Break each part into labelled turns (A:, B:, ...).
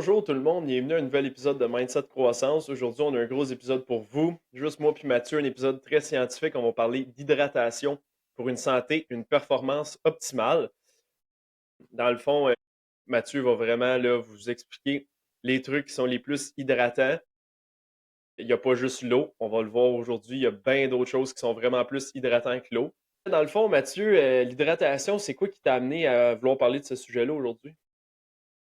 A: Bonjour tout le monde, bienvenue à un nouvel épisode de Mindset Croissance. Aujourd'hui, on a un gros épisode pour vous. Juste moi puis Mathieu, un épisode très scientifique. On va parler d'hydratation pour une santé, une performance optimale. Dans le fond, Mathieu va vraiment là, vous expliquer les trucs qui sont les plus hydratants. Il n'y a pas juste l'eau, on va le voir aujourd'hui. Il y a bien d'autres choses qui sont vraiment plus hydratantes que l'eau. Dans le fond, Mathieu, l'hydratation, c'est quoi qui t'a amené à vouloir parler de ce sujet-là aujourd'hui?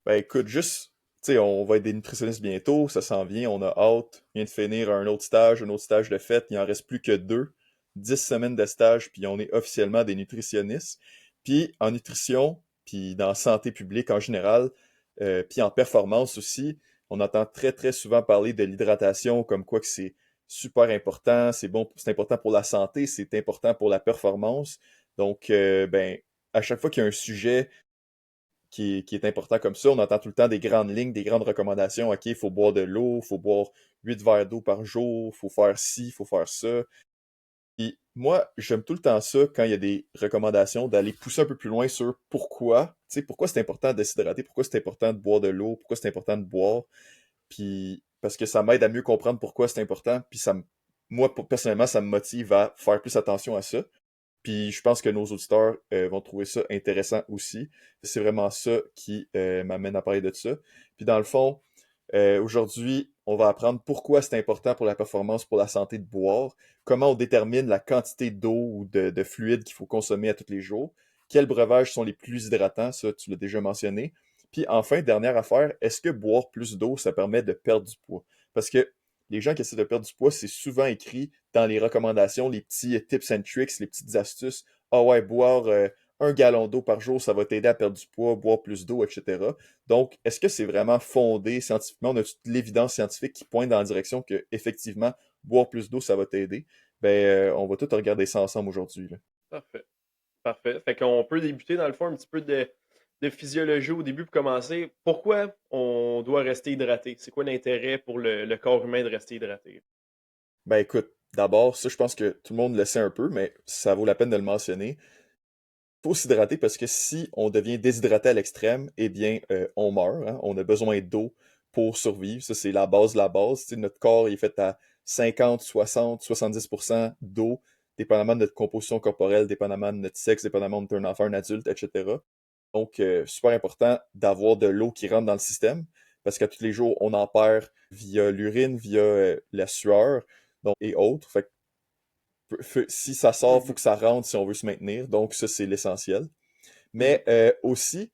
B: Ben écoute, juste, tu sais, on va être des nutritionnistes bientôt, ça s'en vient, on a hâte. On vient de finir un autre stage de fête, il en reste plus que deux. 10 semaines de stage, puis on est officiellement des nutritionnistes. Puis en nutrition, puis dans la santé publique en général, puis en performance aussi, on entend très très souvent parler de l'hydratation comme quoi que c'est super important, c'est bon, c'est important pour la santé, c'est important pour la performance. Donc, ben, à chaque fois qu'il y a un sujet qui est important comme ça. On entend tout le temps des grandes lignes, des grandes recommandations. OK, il faut boire de l'eau, il faut boire 8 verres d'eau par jour, il faut faire ci, il faut faire ça. Puis moi, j'aime tout le temps ça quand il y a des recommandations d'aller pousser un peu plus loin sur pourquoi, tu sais, pourquoi c'est important de s'hydrater, pourquoi c'est important de boire de l'eau, pourquoi c'est important de boire. Puis parce que ça m'aide à mieux comprendre pourquoi c'est important. Puis moi, personnellement, ça me motive à faire plus attention à ça. Puis je pense que nos auditeurs vont trouver ça intéressant aussi. C'est vraiment ça qui m'amène à parler de ça. Puis dans le fond, aujourd'hui, on va apprendre pourquoi c'est important pour la performance, pour la santé de boire, comment on détermine la quantité d'eau ou de fluide qu'il faut consommer à tous les jours, quels breuvages sont les plus hydratants, ça tu l'as déjà mentionné. Puis enfin, dernière affaire, est-ce que boire plus d'eau, ça permet de perdre du poids? Parce que les gens qui essaient de perdre du poids, c'est souvent écrit dans les recommandations, les petits tips and tricks, les petites astuces. Ah ouais, boire 1 gallon d'eau par jour, ça va t'aider à perdre du poids, boire plus d'eau, etc. Donc, est-ce que c'est vraiment fondé scientifiquement? On a toute l'évidence scientifique qui pointe dans la direction que, effectivement, boire plus d'eau, ça va t'aider. Ben, on va tout regarder ça ensemble aujourd'hui, là.
A: Parfait. Parfait. Fait qu'on peut débuter dans le fond un petit peu de physiologie au début pour commencer. Pourquoi on doit rester hydraté? C'est quoi l'intérêt pour le corps humain de rester hydraté?
B: Ben écoute, d'abord, ça je pense que tout le monde le sait un peu, mais ça vaut la peine de le mentionner. Faut s'hydrater parce que si on devient déshydraté à l'extrême, eh bien, on meurt, hein. On a besoin d'eau pour survivre. Ça, c'est la base de la base. Tu sais, notre corps il est fait à 50, 60, 70% d'eau, dépendamment de notre composition corporelle, dépendamment de notre sexe, dépendamment de un enfant, un adulte, etc. Donc, super important d'avoir de l'eau qui rentre dans le système parce qu'à tous les jours, on en perd via l'urine, via la sueur donc, et autres. Fait que si ça sort, il faut
A: Mhm.
B: que ça rentre si on veut se maintenir. Donc, ça, c'est l'essentiel.
A: Mhm.
B: Mais aussi,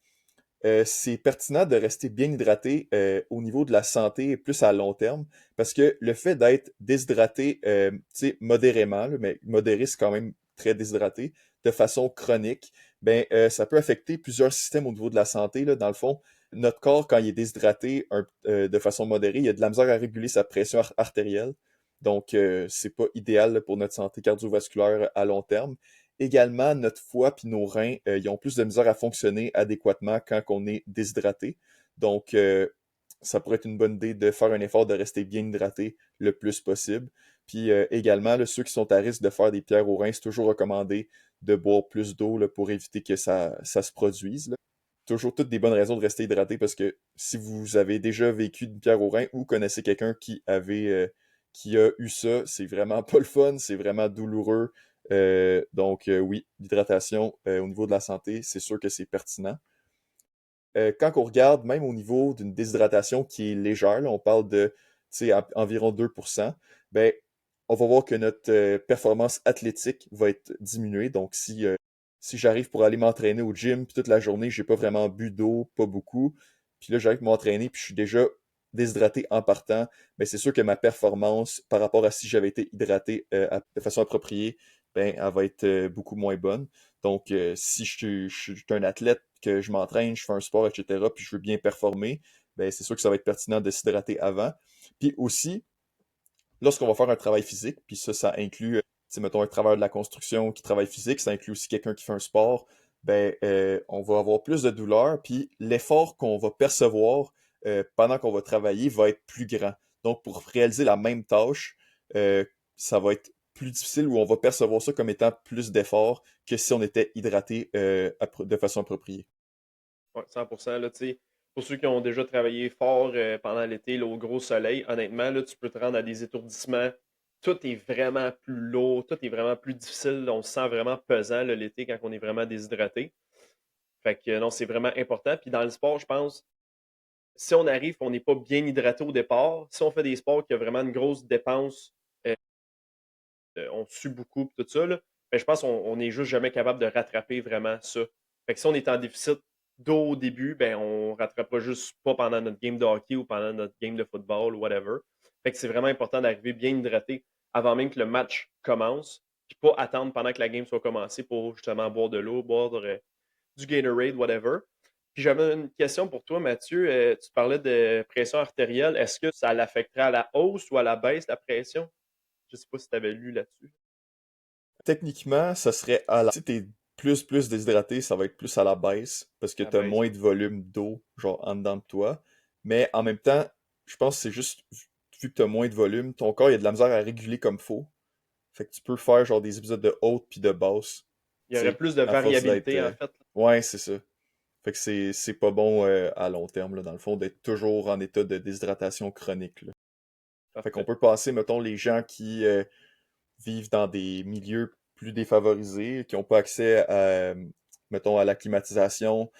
B: c'est pertinent de rester bien hydraté au niveau de la santé plus à long terme, parce que le fait d'être déshydraté, tu sais, modérément, là, mais modéré, c'est quand même très déshydraté, de façon chronique, ben, ça peut affecter plusieurs systèmes au niveau de la santé. Là. Dans le fond, notre corps, quand il est déshydraté de façon modérée, il a de la misère à réguler sa pression artérielle. Donc, c'est pas idéal là, pour notre santé cardiovasculaire à long terme. Également, notre foie puis nos reins, ils ont plus de misère à fonctionner adéquatement quand on est déshydraté. Donc, ça pourrait être une bonne idée de faire un effort de rester bien hydraté le plus possible. Puis également, là, ceux qui sont à risque de faire des pierres aux reins, c'est toujours recommandé de boire plus d'eau là, pour éviter que ça se produise. Là. Toujours toutes des bonnes raisons de rester hydraté parce que si vous avez déjà vécu une pierre aux reins ou connaissez quelqu'un qui a eu ça, c'est vraiment pas le fun, c'est vraiment douloureux. Donc, oui, l'hydratation au niveau de la santé, c'est sûr que c'est pertinent. Quand on regarde, même au niveau d'une déshydratation qui est légère, là, on parle de environ 2%, ben, on va voir que notre performance athlétique va être diminuée. Donc, si j'arrive pour aller m'entraîner au gym, puis toute la journée, j'ai pas vraiment bu d'eau, pas beaucoup, puis là, j'arrive pour m'entraîner, puis je suis déjà déshydraté en partant, ben, c'est sûr que ma performance par rapport à si j'avais été hydraté de façon appropriée, ben, elle va être beaucoup moins bonne. Donc, si je suis un athlète, que je m'entraîne, je fais un sport, etc., puis je veux bien performer, ben, c'est sûr que ça va être pertinent de s'hydrater avant. Puis aussi, lorsqu'on va faire un travail physique, puis ça inclut, tu sais, mettons, un travailleur de la construction qui travaille physique, ça inclut aussi quelqu'un qui fait un sport, ben, on va avoir plus de douleur, puis l'effort qu'on va percevoir pendant qu'on va travailler va être plus grand. Donc, pour réaliser la même tâche, euh, ça va être plus difficile ou on va percevoir ça comme étant plus d'effort que si on était hydraté de façon appropriée.
A: Ouais, 100%. Là, tu sais, Pour ceux qui ont déjà travaillé fort pendant l'été, là, au gros soleil, honnêtement, là, tu peux te rendre à des étourdissements. Tout est vraiment plus lourd, tout est vraiment plus difficile. On se sent vraiment pesant là, l'été quand on est vraiment déshydraté. Fait que non, c'est vraiment important. Puis dans le sport, je pense, si on arrive, on n'est pas bien hydraté au départ, si on fait des sports qui ont vraiment une grosse dépense, euh, on sue beaucoup, pis tout ça, là, ben, je pense qu'on n'est juste jamais capable de rattraper vraiment ça. Fait que si on est en déficit d'eau au début, ben, on rattrapera juste pas pendant notre game de hockey ou pendant notre game de football ou whatever. Fait que c'est vraiment important d'arriver bien hydraté avant même que le match commence, puis pas attendre pendant que la game soit commencée pour justement boire de l'eau, boire du Gatorade, whatever. Puis j'avais une question pour toi, Mathieu. Tu parlais de pression artérielle. Est-ce que ça l'affecterait à la hausse ou à la baisse, la pression? Je sais pas si tu avais lu là-dessus.
B: Techniquement, ça serait à la... Si t'es plus déshydraté, ça va être plus à la baisse, parce que
A: La
B: t'as
A: baisse.
B: moins de volume d'eau, genre, en dedans de toi. Mais en même temps, je pense que c'est juste, vu que t'as moins de volume, ton corps, il a de la misère à réguler comme faut. Fait que tu peux faire, genre, des épisodes de haute puis de basse,
A: Il y
B: tu
A: aurait
B: sais,
A: plus de
B: à force d'être...
A: variabilité, en fait.
B: Ouais, c'est ça. Fait que c'est pas bon à long terme, là, dans le fond, d'être toujours en état de déshydratation chronique, là. Fait qu'on
A: Parfait.
B: peut passer, mettons, les gens qui vivent dans des milieux plus défavorisés, qui n'ont pas accès à, mettons, à la climatisation,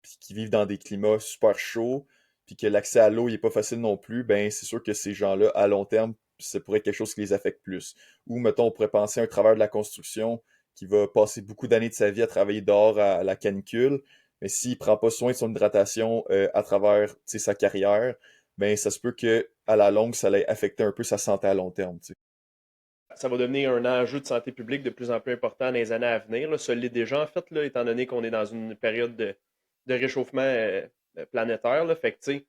B: puis qui vivent dans des climats super chauds, puis que l'accès à l'eau n'est pas facile non plus, ben c'est sûr que ces gens-là, à long terme, ça pourrait être quelque chose qui les affecte plus. Ou, mettons, on pourrait penser à un travailleur de la construction qui va passer beaucoup d'années de sa vie à travailler dehors à la canicule, mais s'il prend pas soin de son hydratation à travers, tu sais, sa carrière, ben ça se peut que à la longue, ça allait affecter un peu sa santé à long terme, tu sais.
A: Ça va devenir un enjeu de santé publique de plus en plus important dans les années à venir. Là. Ça l'est déjà, en fait, là, étant donné qu'on est dans une période de réchauffement planétaire. Là. Fait que, tu sais,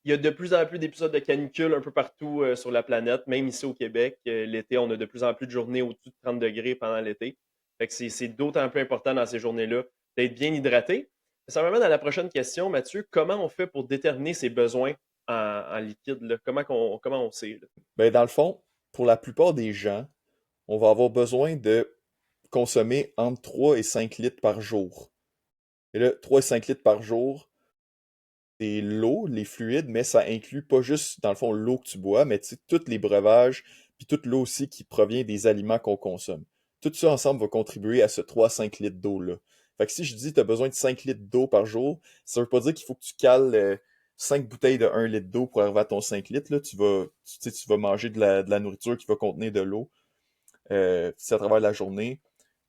A: il y a de plus en plus d'épisodes de canicule un peu partout sur la planète, même ici au Québec. L'été, on a de plus en plus de journées au-dessus de 30 degrés pendant l'été. Fait que c'est d'autant plus important dans ces journées-là d'être bien hydraté. Ça m'amène à la prochaine question, Mathieu. Comment on fait pour déterminer ses besoins en liquide? Là? Comment on sait? Là?
B: Ben, dans le fond, pour la plupart des gens, on va avoir besoin de consommer entre 3 et 5 litres par jour. Et là, 3 et 5 litres par jour, c'est l'eau, les fluides, mais ça inclut pas juste, dans le fond, l'eau que tu bois, mais tu sais, tous les breuvages, puis toute l'eau aussi qui provient des aliments qu'on consomme. Tout ça ensemble va contribuer à ce 3 à 5 litres d'eau-là. Fait que si je dis que tu as besoin de 5 litres d'eau par jour, ça veut pas dire qu'il faut que tu cales 5 bouteilles de 1 litre d'eau pour arriver à ton 5 litres. Là. Tu sais, tu vas manger de la nourriture qui va contenir de l'eau c'est à travers la journée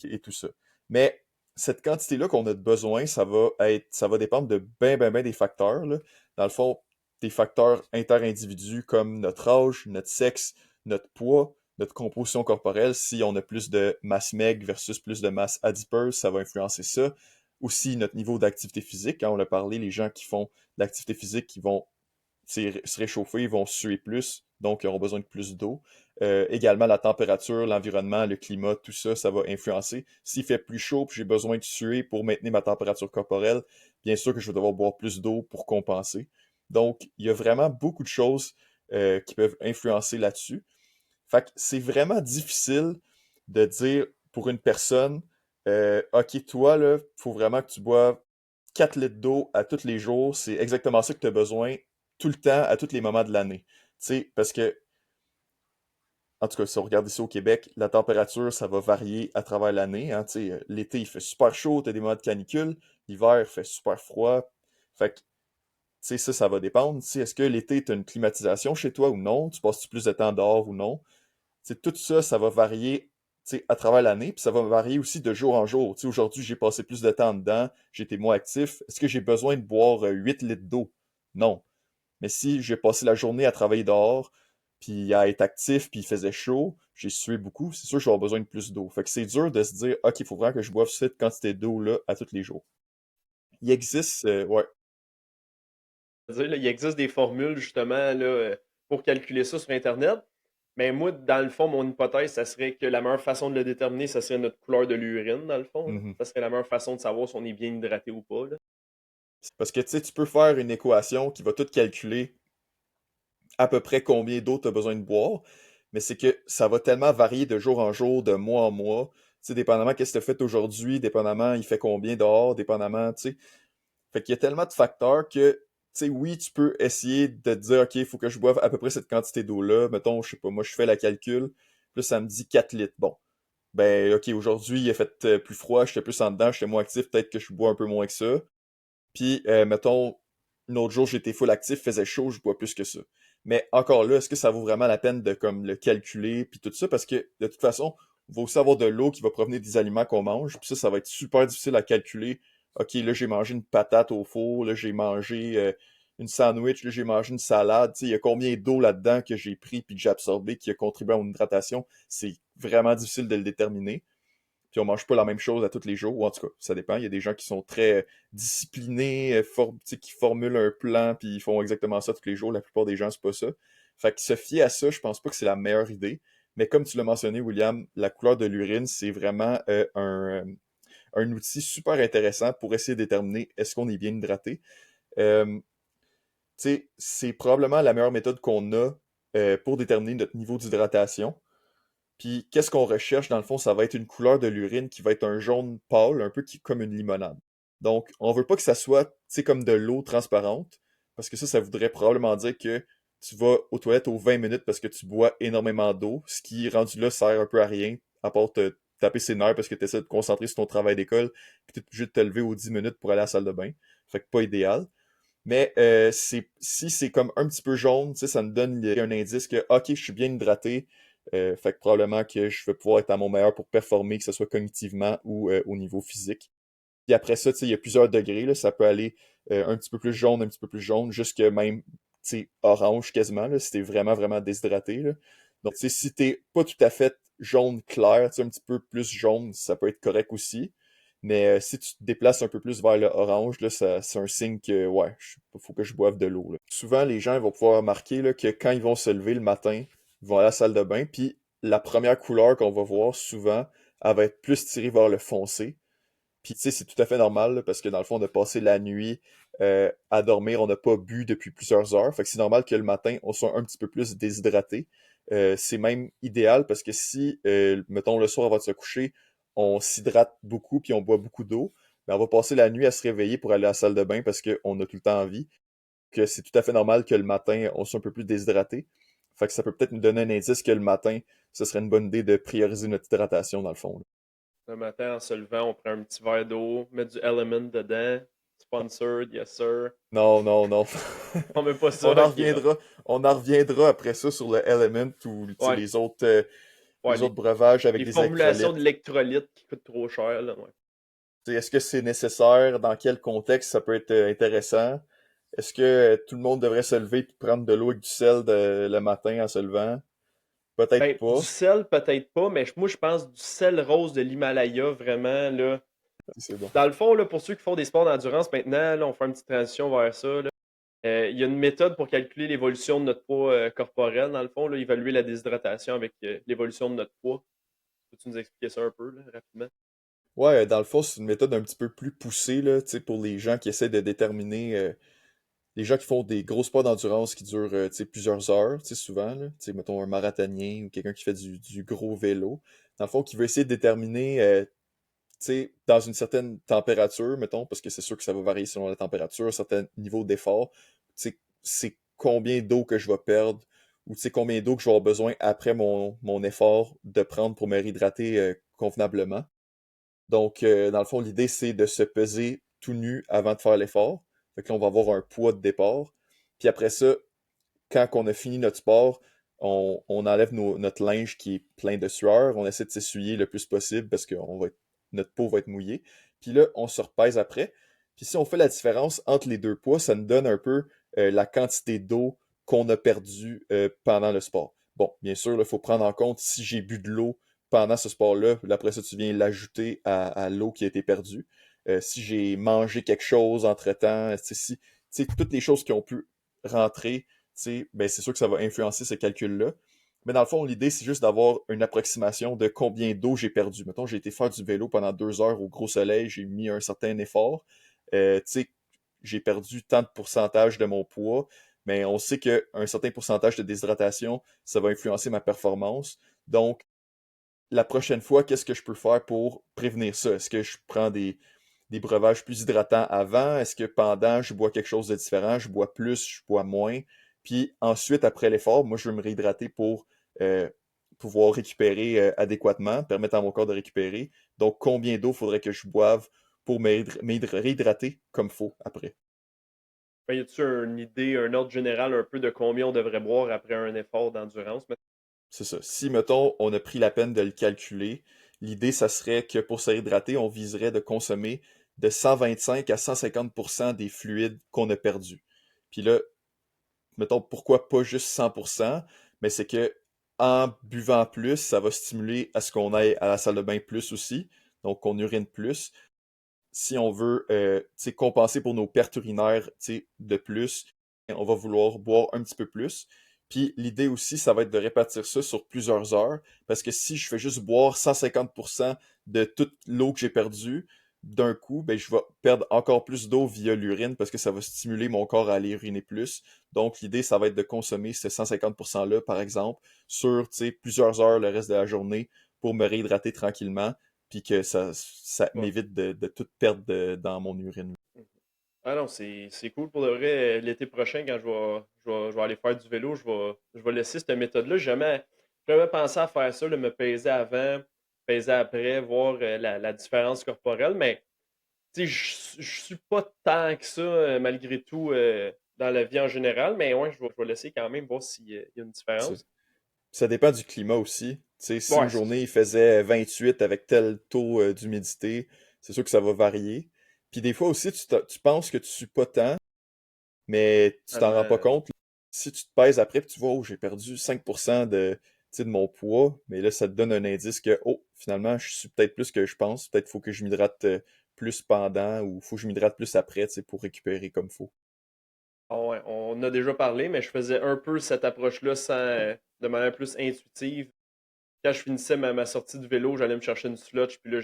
B: et tout ça. Mais cette quantité-là qu'on a de besoin, ça va dépendre de ben des facteurs, là. Dans le fond, des facteurs inter-individus comme notre âge, notre sexe, notre poids, notre composition corporelle. Si on a plus de masse maigre versus plus de masse adipeuse, ça va influencer ça. Aussi, notre niveau d'activité physique. Quand on a parlé, les gens qui font de l'activité physique, qui vont se réchauffer, ils vont suer plus, donc ils auront besoin de plus d'eau. Également, la température, l'environnement, le climat, tout ça, ça va influencer. S'il fait plus chaud, puis j'ai besoin de suer pour maintenir ma température corporelle, bien sûr que je vais devoir boire plus d'eau pour compenser. Donc, il y a vraiment beaucoup de choses qui peuvent influencer là-dessus. Fait que c'est vraiment difficile de dire pour une personne, OK, toi, là, faut vraiment que tu boives 4 litres d'eau à tous les jours. C'est exactement ça que tu as besoin tout le temps, à tous les moments de l'année. Tu sais, parce que, en tout cas, si on regarde ici au Québec, la température, ça va varier à travers l'année. Hein, tu sais, l'été, il fait super chaud, tu as des moments de canicule. L'hiver, il fait super froid. Fait que, tu sais, ça va dépendre. Tu sais, est-ce que l'été, tu as une climatisation chez toi ou non? Tu passes-tu plus de temps dehors ou non? Tu sais, tout ça, ça va varier tu sais, à travers l'année, puis ça va varier aussi de jour en jour. Tu sais, aujourd'hui, j'ai passé plus de temps dedans, j'ai été moins actif. Est-ce que j'ai besoin de boire 8 litres d'eau? Non. Mais si j'ai passé la journée à travailler dehors, puis à être actif, puis il faisait chaud, j'ai sué beaucoup, c'est sûr que je vais avoir besoin de plus d'eau. Fait que c'est dur de se dire, OK, il faut vraiment que je boive cette quantité d'eau-là à tous les jours. Il existe, ouais.
A: Dire, là, il existe des formules justement là, pour calculer ça sur Internet. Mais moi, dans le fond, mon hypothèse, ça serait que la meilleure façon de le déterminer, ça serait notre couleur de l'urine, dans le fond. Là.
B: Mhm.
A: Ça serait la meilleure façon de savoir si on est bien hydraté ou pas. Là.
B: Parce que tu sais, tu peux faire une équation qui va tout calculer à peu près combien d'eau tu as besoin de boire, mais c'est que ça va tellement varier de jour en jour, de mois en mois. Tu sais, dépendamment qu'est-ce que tu as fait aujourd'hui, dépendamment il fait combien dehors, dépendamment, tu sais. Fait qu'il y a tellement de facteurs que, tu sais, oui, tu peux essayer de te dire, OK, il faut que je boive à peu près cette quantité d'eau-là. Mettons, je sais pas, moi, je fais la calcul, puis là, ça me dit 4 litres. Bon, ben, OK, aujourd'hui, il a fait plus froid, j'étais plus en dedans, j'étais moins actif, peut-être que je bois un peu moins que ça. Puis, mettons, un autre jour, j'étais full actif, faisait chaud, je bois plus que ça. Mais encore là, est-ce que ça vaut vraiment la peine de comme le calculer puis tout ça? Parce que de toute façon, il va aussi avoir de l'eau qui va provenir des aliments qu'on mange. Puis ça va être super difficile à calculer. OK, là, j'ai mangé une patate au four, là, j'ai mangé une sandwich, là, j'ai mangé une salade. Tu sais, il y a combien d'eau là-dedans que j'ai pris puis que j'ai absorbé qui a contribué à mon hydratation? C'est vraiment difficile de le déterminer. Puis on mange pas la même chose à tous les jours, ou en tout cas, ça dépend. Il y a des gens qui sont très disciplinés, tu sais, qui formulent un plan, puis ils font exactement ça tous les jours. La plupart des gens, c'est pas ça. Fait que se fier à ça, je pense pas que c'est la meilleure idée. Mais comme tu l'as mentionné, William, la couleur de l'urine, c'est vraiment un outil super intéressant pour essayer de déterminer est-ce qu'on est bien hydraté. Tu sais, c'est probablement la meilleure méthode qu'on a pour déterminer notre niveau d'hydratation. Puis qu'est-ce qu'on recherche dans le fond, ça va être une couleur de l'urine qui va être un jaune pâle, un peu comme une limonade. Donc, on veut pas que ça soit, tu sais, comme de l'eau transparente, parce que ça voudrait probablement dire que tu vas aux toilettes aux 20 minutes parce que tu bois énormément d'eau, ce qui, rendu là, sert un peu à rien, à part te taper ses nerfs parce que tu essaies de te concentrer sur ton travail d'école, puis tu es obligé de te lever aux 10 minutes pour aller à la salle de bain. Fait que pas idéal. Mais si c'est comme un petit peu jaune, tu sais, ça me donne un indice que, OK, je suis bien hydraté, fait que probablement que je vais pouvoir être à mon meilleur pour performer, que ce soit cognitivement ou au niveau physique. Puis après ça, tu sais, il y a plusieurs degrés, là, ça peut aller un petit peu plus jaune, un petit peu plus jaune, jusque même, tu sais, orange quasiment, là, si t'es vraiment, vraiment déshydraté, là. Donc, tu sais, si t'es pas tout à fait jaune clair, tu sais, un petit peu plus jaune, ça peut être correct aussi. Mais si tu te déplaces un peu plus vers le orange, là, c'est un signe que, ouais, faut que je boive de l'eau, là. Souvent, les gens ils vont pouvoir remarquer là, que quand ils vont se lever le matin, ils vont à la salle de bain, puis la première couleur qu'on va voir souvent, elle va être plus tirée vers le foncé. Puis tu sais, c'est tout à fait normal là, parce que dans le fond, on a passé la nuit à dormir, on n'a pas bu depuis plusieurs heures. Fait que c'est normal que le matin, on soit un petit peu plus déshydraté. C'est même idéal parce que si, mettons, le soir avant de se coucher, on s'hydrate beaucoup puis on boit beaucoup d'eau, ben, on va passer la nuit à se réveiller pour aller à la salle de bain parce qu'on a tout le temps envie. Que c'est tout à fait normal que le matin, on soit un peu plus déshydraté. Fait que ça peut peut-être nous donner un indice que le matin, ce serait une bonne idée de prioriser notre hydratation dans le fond, là.
A: Le matin, en se levant, on prend un petit verre d'eau, met du Element dedans. Sponsored, yes sir.
B: Non, non, non.
A: On met pas ça,
B: On en
A: ok.
B: reviendra, on en reviendra après ça sur le Element ou tu sais,
A: Ouais, ouais,
B: les autres breuvages avec
A: les
B: des
A: formulations
B: électrolytes.
A: d'électrolytes qui coûtent trop cher, là, ouais.
B: Tu sais, est-ce que c'est nécessaire? Dans quel contexte ça peut être intéressant? Est-ce que tout le monde devrait se lever et prendre de l'eau avec du sel le matin en se levant? Peut-être
A: Ben, du
B: pas.
A: sel, peut-être pas, mais moi, je pense du sel rose de l'Himalaya, vraiment, là.
B: C'est bon.
A: Dans le fond, là, pour ceux qui font des sports d'endurance maintenant, là, on fait une petite transition vers ça, là. Il y a une méthode pour calculer l'évolution de notre poids corporel, dans le fond, là, évaluer la déshydratation avec l'évolution de notre poids. Peux-tu nous expliquer ça un peu, là, rapidement?
B: Ouais, dans le fond, c'est une méthode un petit peu plus poussée, là, tu sais, pour les gens qui essaient de déterminer, les gens qui font des gros sports d'endurance qui durent, tu sais, plusieurs heures, tu sais, souvent, là, tu sais, mettons un marathonien ou quelqu'un qui fait du gros vélo, dans le fond, qui veut essayer de déterminer, tu sais, dans une certaine température, mettons, parce que c'est sûr que ça va varier selon la température, un certain niveau d'effort, tu sais, c'est combien d'eau que je vais perdre, ou tu sais, combien d'eau que je vais avoir besoin après mon effort de prendre pour me réhydrater convenablement. Donc, dans le fond, l'idée, c'est de se peser tout nu avant de faire l'effort. Fait que là, on va avoir un poids de départ. Puis après ça, quand on a fini notre sport, on enlève notre linge qui est plein de sueur. On essaie de s'essuyer le plus possible parce que notre peau va être mouillée. Puis là, on se repèse après. Puis si on fait la différence entre les deux poids, ça nous donne un peu la quantité d'eau qu'on a perdue pendant le sport. Bon, bien sûr, il faut prendre en compte si j'ai bu de l'eau pendant ce sport-là, après ça, tu viens l'ajouter à l'eau qui a été perdue. Si j'ai mangé quelque chose entre-temps, tu sais, toutes les choses qui ont pu rentrer, ben c'est sûr que ça va influencer ce calcul-là. Mais dans le fond, l'idée, c'est juste d'avoir une approximation de combien d'eau j'ai perdu. Mettons, j'ai été faire du vélo pendant 2 heures au gros soleil, j'ai mis un certain effort. Tu sais, j'ai perdu tant de pourcentage de mon poids, mais on sait qu'un certain pourcentage de déshydratation, ça va influencer ma performance. Donc, la prochaine fois, qu'est-ce que je peux faire pour prévenir ça? Est-ce que je prends des breuvages plus hydratants avant? Est-ce que pendant, je bois quelque chose de différent? Je bois plus, je bois moins? Puis ensuite, après l'effort, moi, je veux me réhydrater pour euh, pouvoir récupérer adéquatement, permettre à mon corps de récupérer. Donc, combien d'eau faudrait que je boive pour réhydrater comme faut après?
A: Ben, y a-tu une idée, un ordre général un peu de combien on devrait boire après un effort d'endurance?
B: C'est ça. Si, mettons, on a pris la peine de le calculer, l'idée, ça serait que pour se réhydrater, on viserait de consommer de 125 à 150% des fluides qu'on a perdus. Puis là, mettons, pourquoi pas juste 100%? Mais c'est que en buvant plus, ça va stimuler à ce qu'on aille à la salle de bain plus aussi, donc qu'on urine plus. Si on veut tu sais, compenser pour nos pertes urinaires tu sais, de plus, on va vouloir boire un petit peu plus. Puis l'idée aussi, ça va être de répartir ça sur plusieurs heures, parce que si je fais juste boire 150% de toute l'eau que j'ai perdue d'un coup, ben, je vais perdre encore plus d'eau via l'urine parce que ça va stimuler mon corps à aller uriner plus. Donc l'idée, ça va être de consommer ce 150%-là, par exemple, sur tu sais, plusieurs heures le reste de la journée pour me réhydrater tranquillement puis que ça
A: Ouais.
B: m'évite de tout perdre dans mon urine.
A: Mhm. Ah non, c'est cool pour de vrai. L'été prochain, quand je vais aller faire du vélo, je vais laisser cette méthode-là. J'ai jamais pensé à faire ça, de me peser avant, peser après, voir la différence corporelle. Mais tu sais, je suis pas tant que ça, malgré tout, dans la vie en général. Mais ouais, je vais laisser quand même voir s'il y a une
B: Ça,
A: différence.
B: ça dépend du climat aussi. Tu sais, si une
A: Ouais, c'est ça.
B: journée il faisait 28 avec tel taux d'humidité, c'est sûr que ça va varier. Puis des fois aussi, tu penses que tu suis pas tant, mais tu t'en rends pas
A: Finalement,
B: compte. Si tu te pèses après, puis tu vois, oh, j'ai perdu 5% tu sais, de mon poids, mais là, ça te donne un indice que, oh, finalement, je suis peut-être plus que je pense. Peut-être faut que je m'hydrate plus pendant ou faut que je m'hydrate plus après, tu sais, pour récupérer comme faut.
A: ah ouais, on en a déjà parlé, mais je faisais un peu cette approche-là de manière plus intuitive. Quand je finissais ma sortie de vélo, j'allais me chercher une slotch, puis là,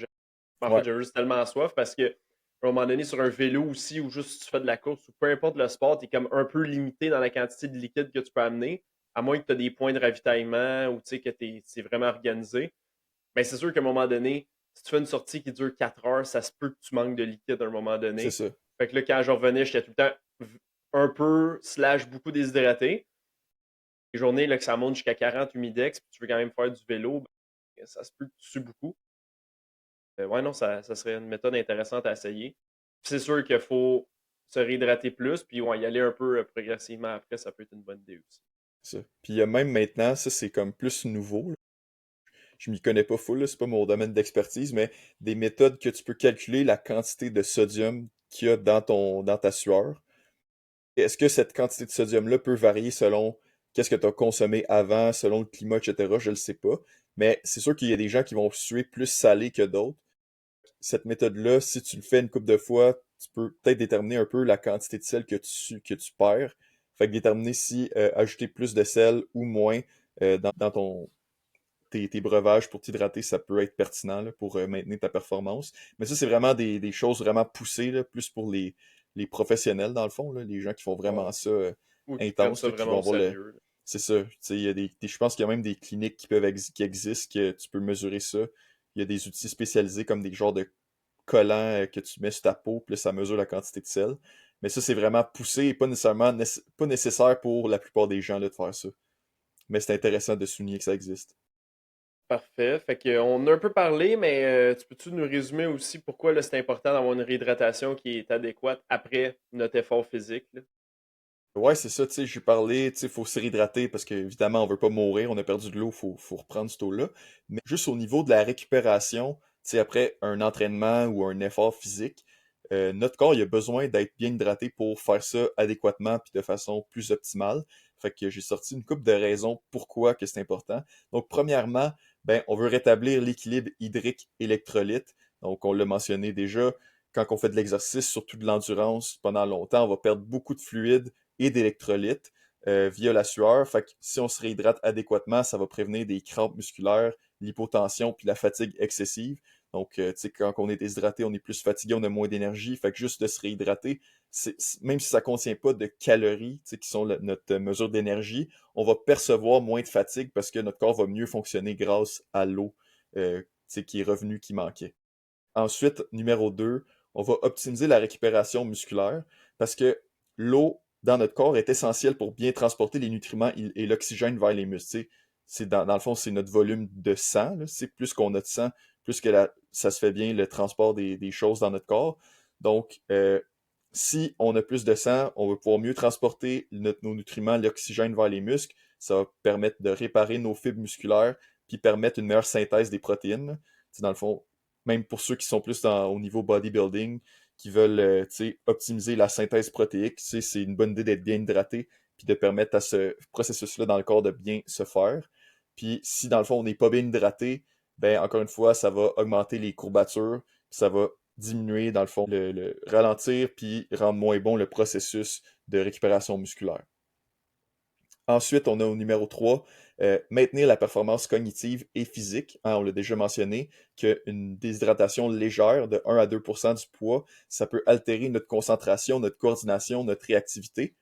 A: en fait,
B: Ouais,
A: j'avais juste tellement soif parce que, à un moment donné, sur un vélo aussi, ou juste si tu fais de la course, ou peu importe le sport, tu es comme un peu limité dans la quantité de liquide que tu peux amener, à moins que tu aies des points de ravitaillement ou tu sais que c'est vraiment organisé. Mais c'est sûr qu'à un moment donné, si tu fais une sortie qui dure 4 heures, ça se peut que tu manques de liquide à un moment
B: c'est
A: donné.
B: ça.
A: Fait que là, quand je revenais, j'étais tout le temps un peu, slash, beaucoup déshydraté. Les journées là, que ça monte jusqu'à 40 humidex, puis tu veux quand même faire du vélo, ben, ça se peut que tu sues beaucoup. Ouais, non, ça serait une méthode intéressante à essayer. Puis c'est sûr qu'il faut se réhydrater plus, puis ouais, y aller un peu progressivement après, ça peut être une bonne idée aussi.
B: Ça. Puis il y a même maintenant, ça c'est comme plus nouveau, là. Je m'y connais pas full, là, c'est pas mon domaine d'expertise, mais des méthodes que tu peux calculer la quantité de sodium qu'il y a dans ta sueur. Est-ce que cette quantité de sodium-là peut varier selon qu'est-ce que tu as consommé avant, selon le climat, etc. Je le sais pas. Mais c'est sûr qu'il y a des gens qui vont suer plus salé que d'autres. Cette méthode-là, si tu le fais une couple de fois, tu peux peut-être déterminer un peu la quantité de sel que tu perds. Fait que déterminer si ajouter plus de sel ou moins dans tes breuvages pour t'hydrater, ça peut être pertinent là, pour maintenir ta performance. Mais ça, c'est vraiment des choses vraiment poussées, là, plus pour les professionnels, dans le fond, là, les gens qui font
A: Ouais.
B: vraiment ça
A: Ou qui prennent
B: intense,
A: ça
B: là, qui
A: vraiment
B: vont
A: au
B: avoir le.
A: sérieux.
B: C'est ça. Tu sais, il y a je pense qu'il y a même des cliniques qui existent, que tu peux mesurer ça. Il y a des outils spécialisés comme des genres de collants que tu mets sur ta peau, puis là, ça mesure la quantité de sel. Mais ça, c'est vraiment poussé et pas nécessairement pas nécessaire pour la plupart des gens là, de faire ça. Mais c'est intéressant de souligner que ça existe.
A: Parfait. Fait qu'on a un peu parlé, mais tu peux-tu nous résumer aussi pourquoi là, c'est important d'avoir une réhydratation qui est adéquate après notre effort physique, là?
B: Ouais, c'est ça, tu sais, j'ai parlé, tu sais, faut se réhydrater parce qu'évidemment, on veut pas mourir, on a perdu de l'eau, faut reprendre cette eau-là. Mais juste au niveau de la récupération, tu sais, après un entraînement ou un effort physique, notre corps, il a besoin d'être bien hydraté pour faire ça adéquatement puis de façon plus optimale. Fait que j'ai sorti une couple de raisons pourquoi que c'est important. Donc, premièrement, ben, on veut rétablir l'équilibre hydrique électrolyte. Donc, on l'a mentionné déjà, quand on fait de l'exercice, surtout de l'endurance pendant longtemps, on va perdre beaucoup de fluide et d'électrolytes via la sueur. Fait que si on se réhydrate adéquatement, ça va prévenir des crampes musculaires, l'hypotension puis la fatigue excessive. Donc, tu sais, quand on est déshydraté, on est plus fatigué, on a moins d'énergie. Fait que juste de se réhydrater, même si ça contient pas de calories, tu sais, qui sont notre mesure d'énergie, on va percevoir moins de fatigue parce que notre corps va mieux fonctionner grâce à l'eau, tu sais, qui est revenu, qui manquait. Ensuite, numéro 2, on va optimiser la récupération musculaire parce que l'eau dans notre corps est essentielle pour bien transporter les nutriments et l'oxygène vers les muscles. Dans le fond, c'est notre volume de sang. Là. Plus qu'on a de sang, plus que ça se fait bien le transport des choses dans notre corps. Donc, si on a plus de sang, on va pouvoir mieux transporter nos nutriments, l'oxygène vers les muscles. Ça va permettre de réparer nos fibres musculaires puis permettre une meilleure synthèse des protéines. Dans le fond, même pour ceux qui sont plus au niveau bodybuilding, qui veulent optimiser la synthèse protéique, c'est une bonne idée d'être bien hydraté puis de permettre à ce processus-là dans le corps de bien se faire. Puis si dans le fond on n'est pas bien hydraté, ben encore une fois, ça va augmenter les courbatures, puis ça va diminuer dans le fond, le ralentir puis rendre moins bon le processus de récupération musculaire. Ensuite, on a au numéro 3, maintenir la performance cognitive et physique. Hein, on l'a déjà mentionné qu'une déshydratation légère de 1 à 2% du poids, ça peut altérer notre concentration, notre coordination, notre réactivité.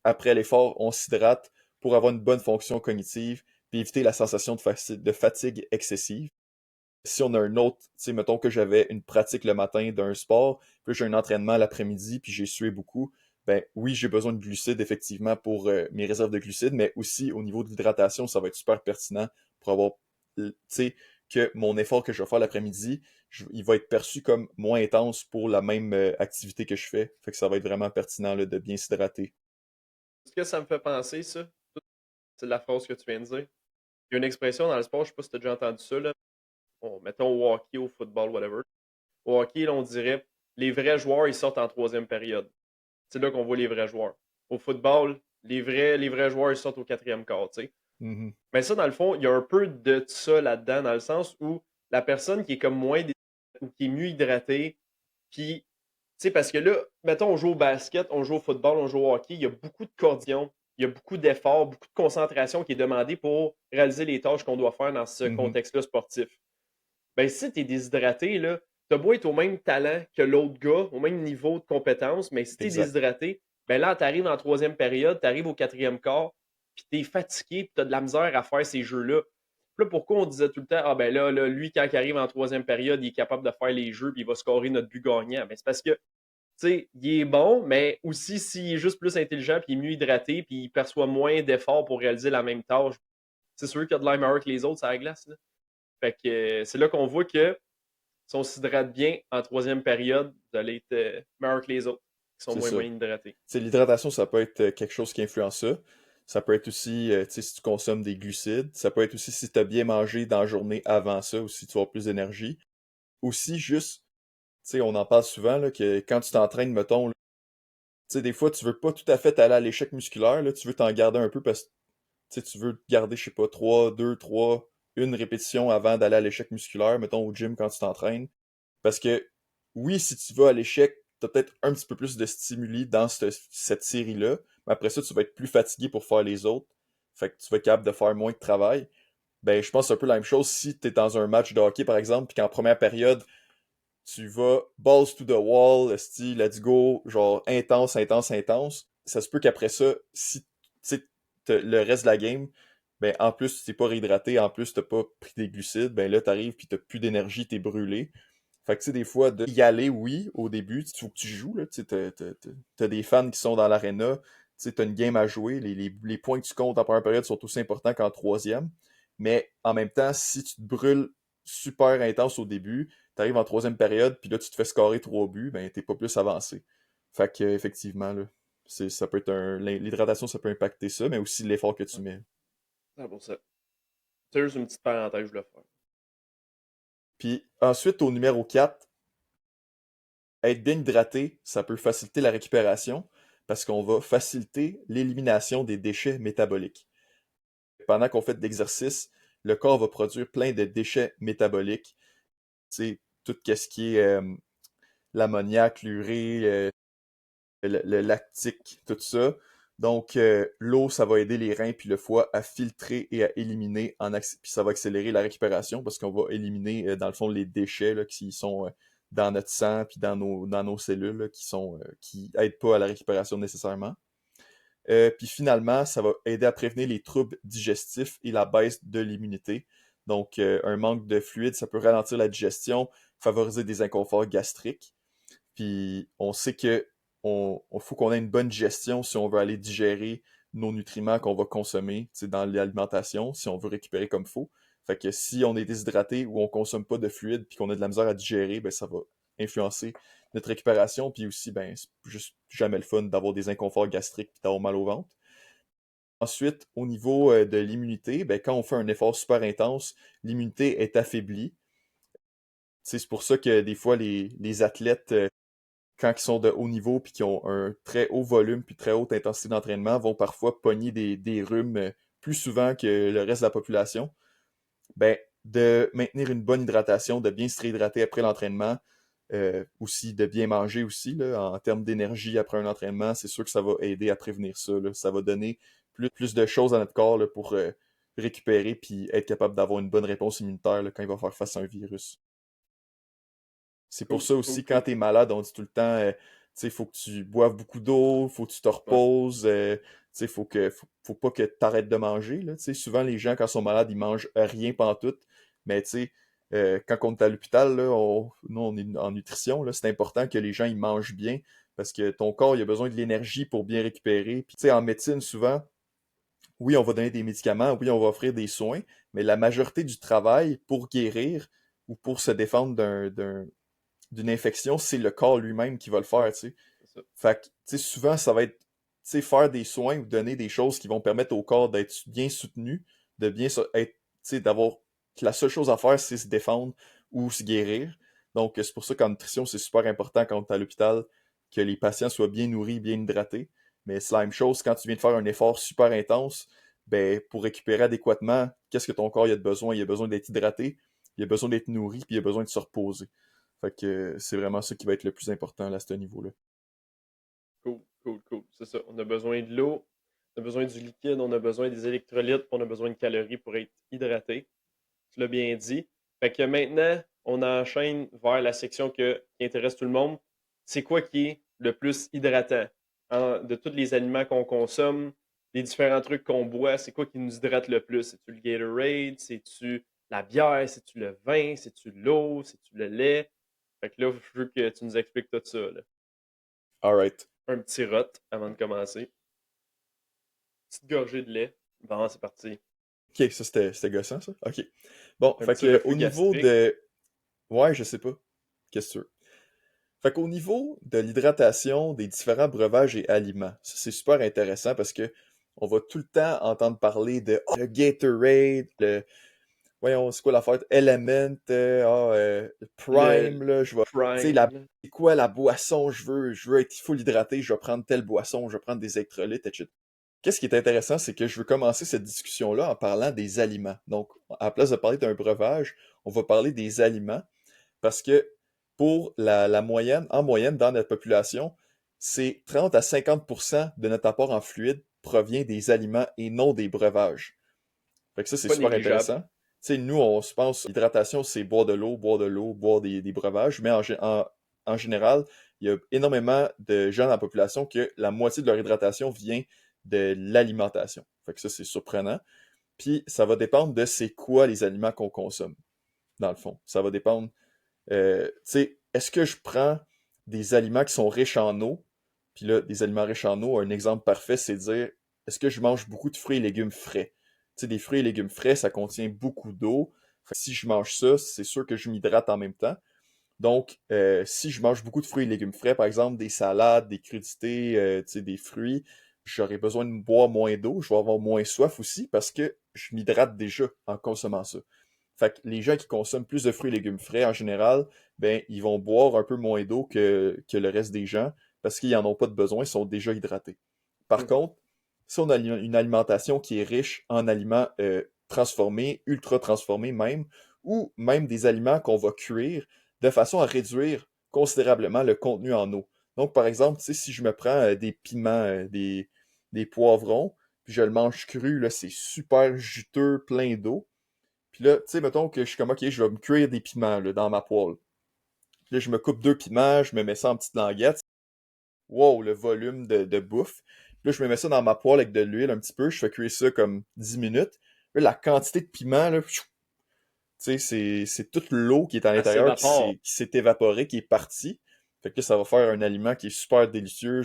B: Après l'effort, on s'hydrate pour avoir une bonne fonction cognitive puis éviter la sensation de fatigue excessive. Si on a un autre, mettons que j'avais une pratique le matin d'un sport, puis j'ai un entraînement l'après-midi, puis j'ai sué beaucoup, ben oui, j'ai besoin de glucides effectivement pour mes réserves de glucides, mais aussi au niveau de l'hydratation, ça va être super pertinent pour avoir, tu sais, que mon effort que je vais faire l'après-midi, il va être perçu comme moins intense pour la même activité que je fais. Fait que ça va être vraiment pertinent là, de bien s'hydrater.
A: Ce que ça me fait penser, ça, c'est la phrase que tu viens de dire. Il y a une expression dans le sport, je sais pas si tu as déjà entendu ça, là. Bon, mettons au hockey, au football, whatever. Au hockey, là, on dirait les vrais joueurs, ils sortent en troisième période. C'est là qu'on voit les vrais joueurs. Au football, les vrais joueurs, ils sortent au quatrième quart, tu sais.
B: Mhm.
A: Mais ça, dans le fond, il y a un peu de ça là-dedans, dans le sens où la personne qui est comme moins ou qui est mieux hydratée, puis, tu sais, parce que là, mettons, on joue au basket, on joue au football, on joue au hockey, il y a beaucoup de coordination, il y a beaucoup d'efforts, beaucoup de concentration qui est demandée pour réaliser les tâches qu'on doit faire dans ce
B: Mhm.
A: contexte-là sportif. Ben, si tu es déshydraté, là, tu as beau être au même talent que l'autre gars, au même niveau de compétence, mais si tu es
B: Exact.
A: déshydraté, ben là, tu arrives en troisième période, tu arrives au quatrième quart, puis tu es fatigué, puis tu as de la misère à faire ces jeux-là. Puis là, pourquoi on disait tout le temps, ah ben là, lui, quand il arrive en troisième période, il est capable de faire les jeux, puis il va scorer notre but gagnant. Ben, c'est parce que, tu sais, il est bon, mais aussi s'il est juste plus intelligent, puis il est mieux hydraté, puis il perçoit moins d'efforts pour réaliser la même tâche, c'est sûr qu'il y a de l'air meilleur que les autres, ça la glace. Là. Fait que c'est là qu'on voit que si on s'hydrate bien en troisième période, vous allez être meilleur que les autres qui sont
B: C'est
A: moins,
B: ça.
A: moins hydratés.
B: L'hydratation, ça peut être quelque chose qui influence ça. Ça peut être aussi, si tu consommes des glucides. Ça peut être aussi si tu as bien mangé dans la journée avant ça, ou si tu as plus d'énergie. Aussi, juste, on en parle souvent, là, que quand tu t'entraînes, mettons, des fois, tu veux pas tout à fait aller à l'échec musculaire, là, tu veux t'en garder un peu parce que tu veux garder, je sais pas, 3 2 3 une répétition avant d'aller à l'échec musculaire, mettons au gym quand tu t'entraînes. Parce que oui, si tu vas à l'échec, tu as peut-être un petit peu plus de stimuli dans cette série-là, mais après ça, tu vas être plus fatigué pour faire les autres. Fait que tu vas être capable de faire moins de travail. Ben, je pense que c'est un peu la même chose si tu es dans un match de hockey, par exemple, puis qu'en première période, tu vas balls to the wall, style, let's go, genre intense, intense, intense. Ça se peut qu'après ça, si le reste de la game, ben en plus tu t'es pas réhydraté, en plus t'as pas pris des glucides, ben là t'arrives puis t'as plus d'énergie, t'es brûlé. Fait que tu sais, des fois, de y aller, oui, au début, il faut que tu joues, là, tu sais, t'as des fans qui sont dans l'aréna, tu sais, t'as une game à jouer, les points que tu comptes en première période sont aussi importants qu'en troisième, mais en même temps, si tu te brûles super intense au début, t'arrives en troisième période, puis là, tu te fais scorer 3 buts, ben t'es pas plus avancé. Fait que, effectivement, là, ça peut être l'hydratation, ça peut impacter ça, mais aussi l'effort que tu mets.
A: C'est pour ça. C'est juste une petite parenthèse que je voulais faire.
B: Puis ensuite, au numéro 4, être bien hydraté, ça peut faciliter la récupération parce qu'on va faciliter l'élimination des déchets métaboliques. Pendant qu'on fait de l'exercice, le corps va produire plein de déchets métaboliques. C'est tout ce qui est l'ammoniac, l'urée, le lactique, tout ça. Donc, l'eau, ça va aider les reins puis le foie à filtrer et à éliminer, puis ça va accélérer la récupération parce qu'on va éliminer, dans le fond, les déchets là, qui sont dans notre sang puis dans nos cellules là, qui aident pas à la récupération nécessairement. Puis finalement, ça va aider à prévenir les troubles digestifs et la baisse de l'immunité. Donc, un manque de fluide, ça peut ralentir la digestion, favoriser des inconforts gastriques. Puis on sait que on faut qu'on ait une bonne gestion si on veut aller digérer nos nutriments qu'on va consommer, tu sais, dans l'alimentation, si on veut récupérer comme il faut. Fait que si on est déshydraté ou on consomme pas de fluide puis qu'on a de la misère à digérer, ben ça va influencer notre récupération. Puis aussi, ben c'est juste jamais le fun d'avoir des inconforts gastriques puis d'avoir mal au ventre. Ensuite, au niveau de l'immunité, ben, quand on fait un effort super intense, l'immunité est affaiblie. Tu sais, c'est pour ça que des fois, les athlètes, quand ils sont de haut niveau puis qui ont un très haut volume puis très haute intensité d'entraînement, vont parfois pogner des rhumes plus souvent que le reste de la population. Ben, de maintenir une bonne hydratation, de bien se réhydrater après l'entraînement, aussi de bien manger aussi, là, en termes d'énergie après un entraînement, c'est sûr que ça va aider à prévenir ça, là. Ça va donner plus de choses à notre corps là, pour récupérer puis être capable d'avoir une bonne réponse immunitaire là, quand il va faire face à un virus. C'est pour
A: Cool,
B: ça
A: cool,
B: aussi, quand
A: cool.
B: t'es malade, on dit tout le temps, tu sais, faut que tu boives beaucoup d'eau, faut que tu te
A: Ouais.
B: reposes, tu sais, faut pas que t'arrêtes de manger, là. Tu sais, souvent, les gens, quand ils sont malades, ils mangent rien pantoute. Mais, tu sais, quand on est à l'hôpital, là, nous, on est en nutrition, là, c'est important que les gens, ils mangent bien parce que ton corps, il a besoin de l'énergie pour bien récupérer. Puis, tu sais, en médecine, souvent, oui, on va donner des médicaments, oui, on va offrir des soins, mais la majorité du travail pour guérir ou pour se défendre d'une infection, c'est le corps lui-même qui va le faire, tu sais.
A: C'est ça.
B: Fait que, tu sais, souvent, ça va être, tu sais, faire des soins ou donner des choses qui vont permettre au corps d'être bien soutenu, de bien être, tu sais, d'avoir, que la seule chose à faire, c'est se défendre ou se guérir. Donc, c'est pour ça qu'en nutrition, c'est super important quand tu es à l'hôpital, que les patients soient bien nourris, bien hydratés. Mais c'est la même chose quand tu viens de faire un effort super intense, ben, pour récupérer adéquatement, qu'est-ce que ton corps il a de besoin? Il a besoin d'être hydraté, il a besoin d'être nourri, puis il a besoin de se reposer. Fait que c'est vraiment ça qui va être le plus important là, à ce niveau-là.
A: Cool, cool, cool. C'est ça. On a besoin de l'eau, on a besoin du liquide, on a besoin des électrolytes, on a besoin de calories pour être hydraté. Tu l'as bien dit. Fait que maintenant, on enchaîne vers la section qui intéresse tout le monde. C'est quoi qui est le plus hydratant? De tous les aliments qu'on consomme, les différents trucs qu'on boit, c'est quoi qui nous hydrate le plus? C'est-tu le Gatorade? C'est-tu la bière? C'est-tu le vin? C'est-tu l'eau? C'est-tu le lait? Fait que là, je veux que tu nous expliques tout ça, là.
B: Alright.
A: Un petit rot avant de commencer. Petite gorgée de lait. Bon, c'est parti.
B: Ok, ça c'était gossant, ça? Ok. Bon,
A: Un
B: fait
A: petit
B: que au
A: reflux
B: niveau
A: gastrique.
B: de. Ouais, je sais pas. Qu'est-ce que tu veux? Fait qu'au niveau de l'hydratation des différents breuvages et aliments, ça c'est super intéressant parce que on va tout le temps entendre parler de le Gatorade, le. Voyons, c'est quoi l'affaire? Element, le
A: Le
B: Prime, là, je vais. Tu sais,
A: prime.
B: c'est quoi la boisson? Je veux être full hydraté, je vais prendre telle boisson, je vais prendre des électrolytes, etc. Qu'est-ce qui est intéressant, c'est que je veux commencer cette discussion-là en parlant des aliments. Donc, à la place de parler d'un breuvage, on va parler des aliments parce que pour la moyenne, en moyenne, dans notre population, c'est 30 à 50% de notre apport en fluide provient des aliments et non des breuvages. Fait que ça, c'est
A: Pas
B: super
A: négligeable.
B: intéressant. Tu sais, nous, on se pense, l'hydratation, c'est boire de l'eau, boire de l'eau, boire des breuvages, mais en général, il y a énormément de gens dans la population que la moitié de leur hydratation vient de l'alimentation. Fait que ça, c'est surprenant. Puis, ça va dépendre de c'est quoi les aliments qu'on consomme, dans le fond. Ça va dépendre, tu sais, est-ce que je prends des aliments qui sont riches en eau? Puis là, des aliments riches en eau, un exemple parfait, c'est de dire, est-ce que je mange beaucoup de fruits et légumes frais? Tu sais, des fruits et légumes frais, ça contient beaucoup d'eau. Si je mange ça, c'est sûr que je m'hydrate en même temps. Donc, si je mange beaucoup de fruits et légumes frais, par exemple des salades, des crudités, tu sais, des fruits, j'aurai besoin de boire moins d'eau, je vais avoir moins soif aussi parce que je m'hydrate déjà en consommant ça. Fait que les gens qui consomment plus de fruits et légumes frais, en général, ben, ils vont boire un peu moins d'eau que le reste des gens parce qu'ils n'en ont pas de besoin, ils sont déjà hydratés. Par
A: Mhm.
B: contre, si on a une alimentation qui est riche en aliments transformés, ultra transformés même, ou même des aliments qu'on va cuire de façon à réduire considérablement le contenu en eau. Donc, par exemple, tu sais, si je me prends des piments, des poivrons, puis je le mange cru, là, c'est super juteux, plein d'eau. Puis là, tu sais, mettons que je suis comme, ok, je vais me cuire des piments là, dans ma poêle. Puis là, je me coupe deux piments, je me mets ça en petites languettes. Wow, le volume de bouffe. Puis là, je me mets ça dans ma poêle avec de l'huile un petit peu, je fais cuire ça comme 10 minutes. Là, la quantité de piment, là, tu sais, c'est toute l'eau qui est à
A: Ça
B: l'intérieur
A: s'évapore.
B: qui s'est évaporée, qui est partie. Fait que ça va faire un aliment qui est super délicieux.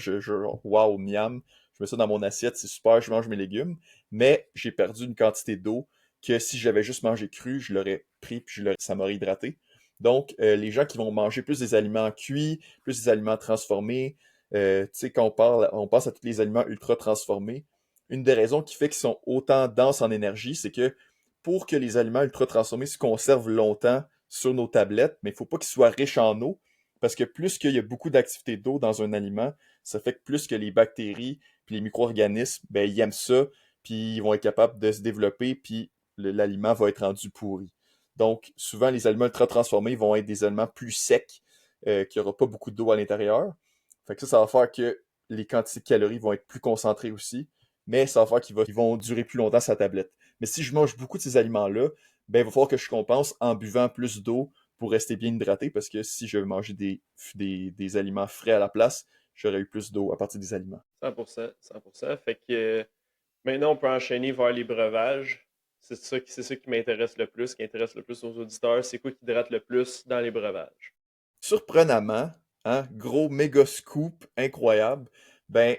B: Wow, miam. Je mets ça dans mon assiette, c'est super, je mange mes légumes. Mais j'ai perdu une quantité d'eau que si j'avais juste mangé cru, je l'aurais pris puis ça m'aurait hydraté. Donc, les gens qui vont manger plus des aliments cuits, plus des aliments transformés, tu sais, quand on pense à tous les aliments ultra transformés, une des raisons qui fait qu'ils sont autant denses en énergie, c'est que pour que les aliments ultra transformés se conservent longtemps sur nos tablettes, mais il ne faut pas qu'ils soient riches en eau, parce que plus qu'il y a beaucoup d'activité d'eau dans un aliment, ça fait que plus que les bactéries puis les micro-organismes, ben, ils aiment ça, puis ils vont être capables de se développer, puis l'aliment va être rendu pourri. Donc, souvent, les aliments ultra transformés vont être des aliments plus secs, qui n'aura pas beaucoup d'eau à l'intérieur. Fait que ça va faire que les quantités de calories vont être plus concentrées aussi, mais ça va faire qu'ils vont durer plus longtemps sur la tablette. Mais si je mange beaucoup de ces aliments-là, ben, il va falloir que je compense en buvant plus d'eau pour rester bien hydraté, parce que si je mangeais des aliments frais à la place, j'aurais eu plus d'eau à partir des aliments.
A: 100%, 100%. Fait que maintenant, on peut enchaîner vers les breuvages. C'est ça qui m'intéresse le plus, qui intéresse le plus aux auditeurs. C'est quoi qui hydrate le plus dans les breuvages?
B: Surprenamment, hein, gros méga scoop incroyable, ben,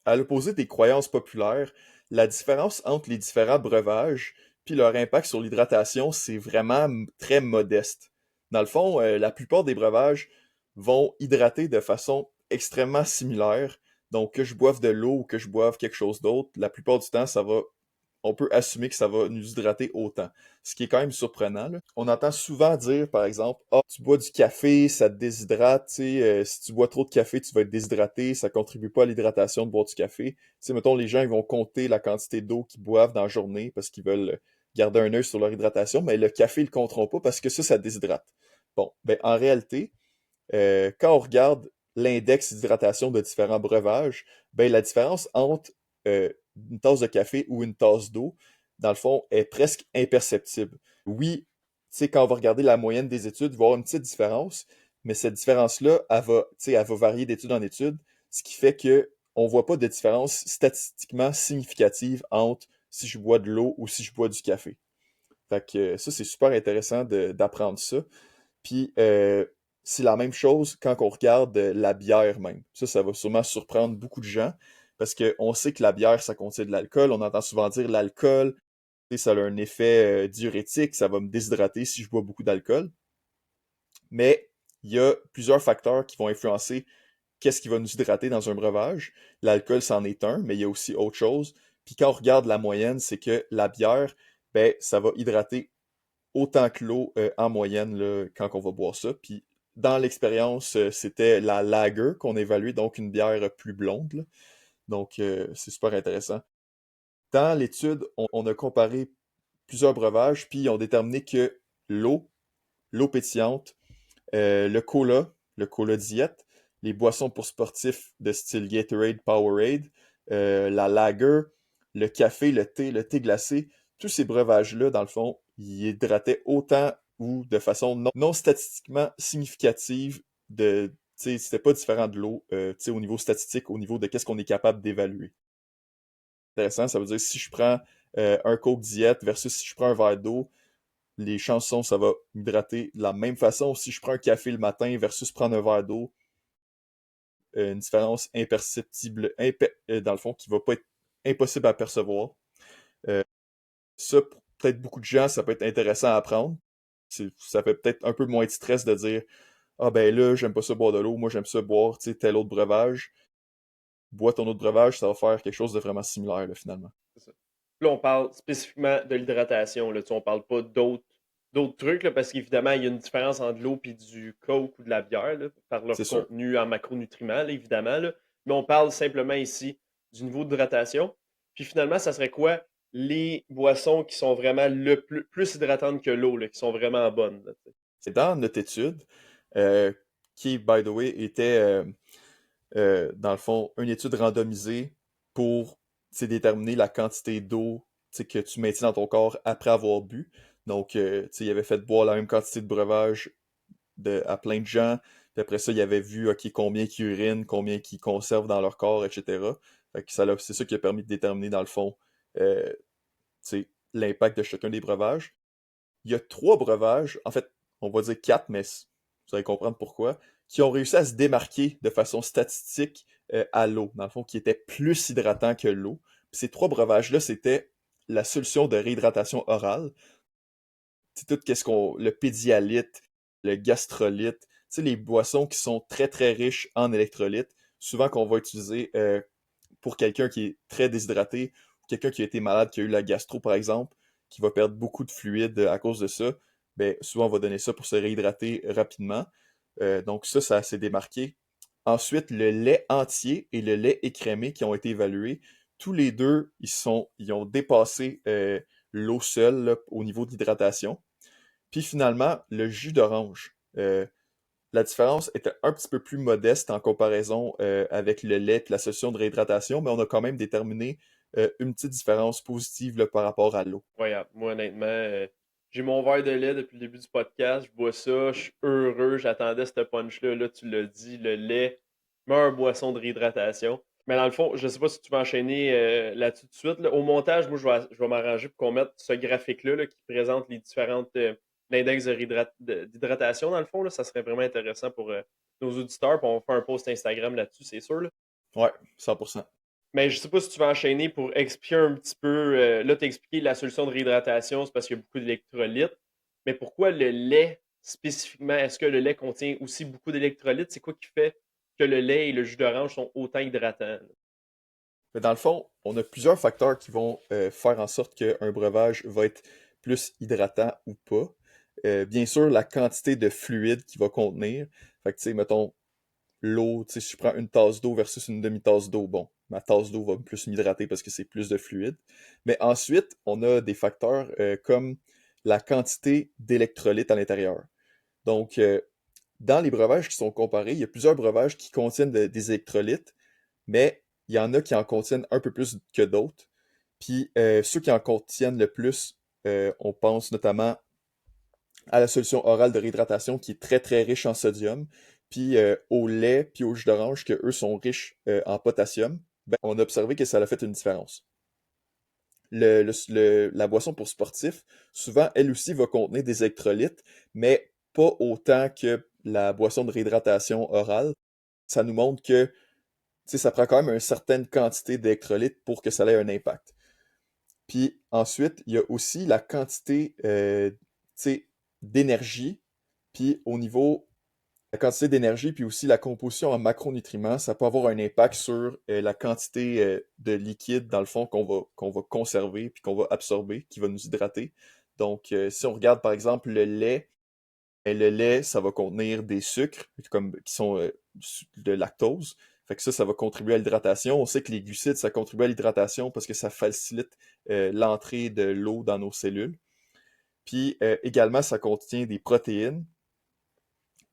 B: à l'opposé des croyances populaires, la différence entre les différents breuvages puis leur impact sur l'hydratation, c'est vraiment très modeste. Dans le fond, la plupart des breuvages vont hydrater de façon extrêmement similaire. Donc, que je boive de l'eau ou que je boive quelque chose d'autre, la plupart du temps, on peut assumer que ça va nous hydrater autant. Ce qui est quand même surprenant, là. On entend souvent dire, par exemple, ah, tu bois du café, ça te déshydrate, tu sais, si tu bois trop de café, tu vas être déshydraté, ça contribue pas à l'hydratation de boire du café. Tu sais, mettons, les gens, ils vont compter la quantité d'eau qu'ils boivent dans la journée parce qu'ils veulent garder un œil sur leur hydratation, mais le café, ils le compteront pas parce que ça déshydrate. Bon, ben, en réalité, quand on regarde l'index d'hydratation de différents breuvages, ben, la différence entre une tasse de café ou une tasse d'eau, dans le fond, est presque imperceptible. Oui, tu sais, quand on va regarder la moyenne des études, il va y avoir une petite différence, mais cette différence-là, elle va varier d'étude en étude, ce qui fait que on voit pas de différence statistiquement significative entre si je bois de l'eau ou si je bois du café. Fait que ça, c'est super intéressant d'apprendre ça. Puis c'est la même chose quand on regarde la bière même. Ça va sûrement surprendre beaucoup de gens parce qu'on sait que la bière, ça contient de l'alcool. On entend souvent dire l'alcool, tu sais, ça a un effet diurétique, ça va me déshydrater si je bois beaucoup d'alcool. Mais il y a plusieurs facteurs qui vont influencer qu'est-ce qui va nous hydrater dans un breuvage. L'alcool, c'en est un, mais il y a aussi autre chose. Puis quand on regarde la moyenne, c'est que la bière, ben, ça va hydrater autant que l'eau en moyenne là, quand on va boire ça. Puis dans l'expérience, c'était la lager qu'on évaluait, donc une bière plus blonde, là. Donc c'est super intéressant. Dans l'étude, on a comparé plusieurs breuvages, puis ils ont déterminé que l'eau, l'eau pétillante, le cola diète, les boissons pour sportifs de style Gatorade, Powerade, la lager, le thé glacé, tous ces breuvages-là, dans le fond, ils hydrataient autant ou de façon non statistiquement significative de, tu sais, c'était pas différent de l'eau, tu sais, au niveau statistique, au niveau de qu'est-ce qu'on est capable d'évaluer. Intéressant, ça veut dire si je prends un Coke diète versus si je prends un verre d'eau, les chansons, ça va m'hydrater de la même façon. Si je prends un café le matin versus prendre un verre d'eau, une différence imperceptible, dans le fond, qui va pas être impossible à percevoir. Euh, Ça, pour peut-être beaucoup de gens, ça peut être intéressant à apprendre. Ça fait peut-être un peu moins de stress de dire ah ben là, j'aime pas ça boire de l'eau, moi j'aime ça boire tel autre breuvage. Bois ton autre breuvage, ça va faire quelque chose de vraiment similaire là, finalement.
A: C'est ça. Là, on parle spécifiquement de l'hydratation. Là. Tu sais, on parle pas d'autres trucs, là, parce qu'évidemment, il y a une différence entre l'eau et du coke ou de la bière, là, par
B: C'est
A: leur
B: sûr.
A: contenu en macronutriments, là, évidemment. Là. Mais on parle simplement ici du niveau d'hydratation. Puis finalement, ça serait quoi les boissons qui sont vraiment plus hydratantes que l'eau, là, qui sont vraiment bonnes? Là, tu sais?
B: C'est dans notre étude, qui, by the way, était dans le fond, une étude randomisée pour déterminer la quantité d'eau que tu maintiens dans ton corps après avoir bu. Donc, il avait fait boire la même quantité de breuvage à plein de gens. Puis après ça, il avait vu ok, combien qui urinent, combien qui conservent dans leur corps, etc. Fait que c'est ça qui a permis de déterminer, dans le fond, euh, l'impact de chacun des breuvages. Il y a trois breuvages, en fait, on va dire quatre, mais vous allez comprendre pourquoi, qui ont réussi à se démarquer de façon statistique à l'eau, dans le fond, qui étaient plus hydratants que l'eau. Puis ces 3 breuvages-là, c'était la solution de réhydratation orale. C'est tout qu'est-ce qu'on le pédialyte, le gastrolyte, tu sais, les boissons qui sont très très riches en électrolytes, souvent qu'on va utiliser pour quelqu'un qui est très déshydraté, ou quelqu'un qui a été malade, qui a eu la gastro par exemple, qui va perdre beaucoup de fluide à cause de ça, ben souvent on va donner ça pour se réhydrater rapidement. Donc ça s'est démarqué. Ensuite, le lait entier et le lait écrémé qui ont été évalués, tous les deux, ils ont dépassé l'eau seule là, au niveau d'hydratation. Puis finalement, le jus d'orange. La différence était un petit peu plus modeste en comparaison avec le lait et la solution de réhydratation, mais on a quand même déterminé une petite différence positive là, par rapport à l'eau.
A: Incroyable. Moi, honnêtement, j'ai mon verre de lait depuis le début du podcast. Je bois ça, je suis heureux. J'attendais ce punch-là. Là, tu l'as dit, le lait, meilleure boisson de réhydratation. Mais dans le fond, je ne sais pas si tu vas enchaîner là-dessus tout de suite. Là. Au montage, moi, je vais m'arranger pour qu'on mette ce graphique-là là, qui présente les différentes l'index d'hydratation, dans le fond. Là. Ça serait vraiment intéressant pour nos auditeurs. Puis on va faire un post Instagram là-dessus, c'est sûr. Là.
B: Ouais, 100%.
A: Mais je sais pas si tu vas enchaîner pour expliquer un petit peu. Là, tu as expliqué la solution de réhydratation, c'est parce qu'il y a beaucoup d'électrolytes. Mais pourquoi le lait spécifiquement? Est-ce que le lait contient aussi beaucoup d'électrolytes? C'est quoi qui fait que le lait et le jus d'orange sont autant hydratants? Là?
B: Mais dans le fond, on a plusieurs facteurs qui vont faire en sorte qu'un breuvage va être plus hydratant ou pas. Bien sûr, la quantité de fluide qu'il va contenir. Fait que, tu sais, mettons, l'eau, tu sais, si je prends une tasse d'eau versus une demi-tasse d'eau, bon, ma tasse d'eau va plus m'hydrater parce que c'est plus de fluide. Mais ensuite, on a des facteurs comme la quantité d'électrolytes à l'intérieur. Donc, dans les breuvages qui sont comparés, il y a plusieurs breuvages qui contiennent des électrolytes, mais il y en a qui en contiennent un peu plus que d'autres. Puis ceux qui en contiennent le plus, on pense notamment à la solution orale de réhydratation qui est très très riche en sodium, puis au lait, puis au jus d'orange, que eux sont riches en potassium, ben, on a observé que ça a fait une différence. La boisson pour sportifs, souvent, elle aussi va contenir des électrolytes, mais pas autant que la boisson de réhydratation orale. Ça nous montre que tu sais, ça prend quand même une certaine quantité d'électrolytes pour que ça ait un impact. Puis ensuite, il y a aussi la quantité tu sais, d'énergie, puis au niveau la quantité d'énergie, puis aussi la composition en macronutriments, ça peut avoir un impact sur la quantité de liquide, dans le fond, qu'on va conserver, puis qu'on va absorber, qui va nous hydrater. Donc, si on regarde par exemple le lait, ça va contenir des sucres qui sont de lactose. Fait que ça va contribuer à l'hydratation. On sait que les glucides, ça contribue à l'hydratation parce que ça facilite l'entrée de l'eau dans nos cellules. Puis également, ça contient des protéines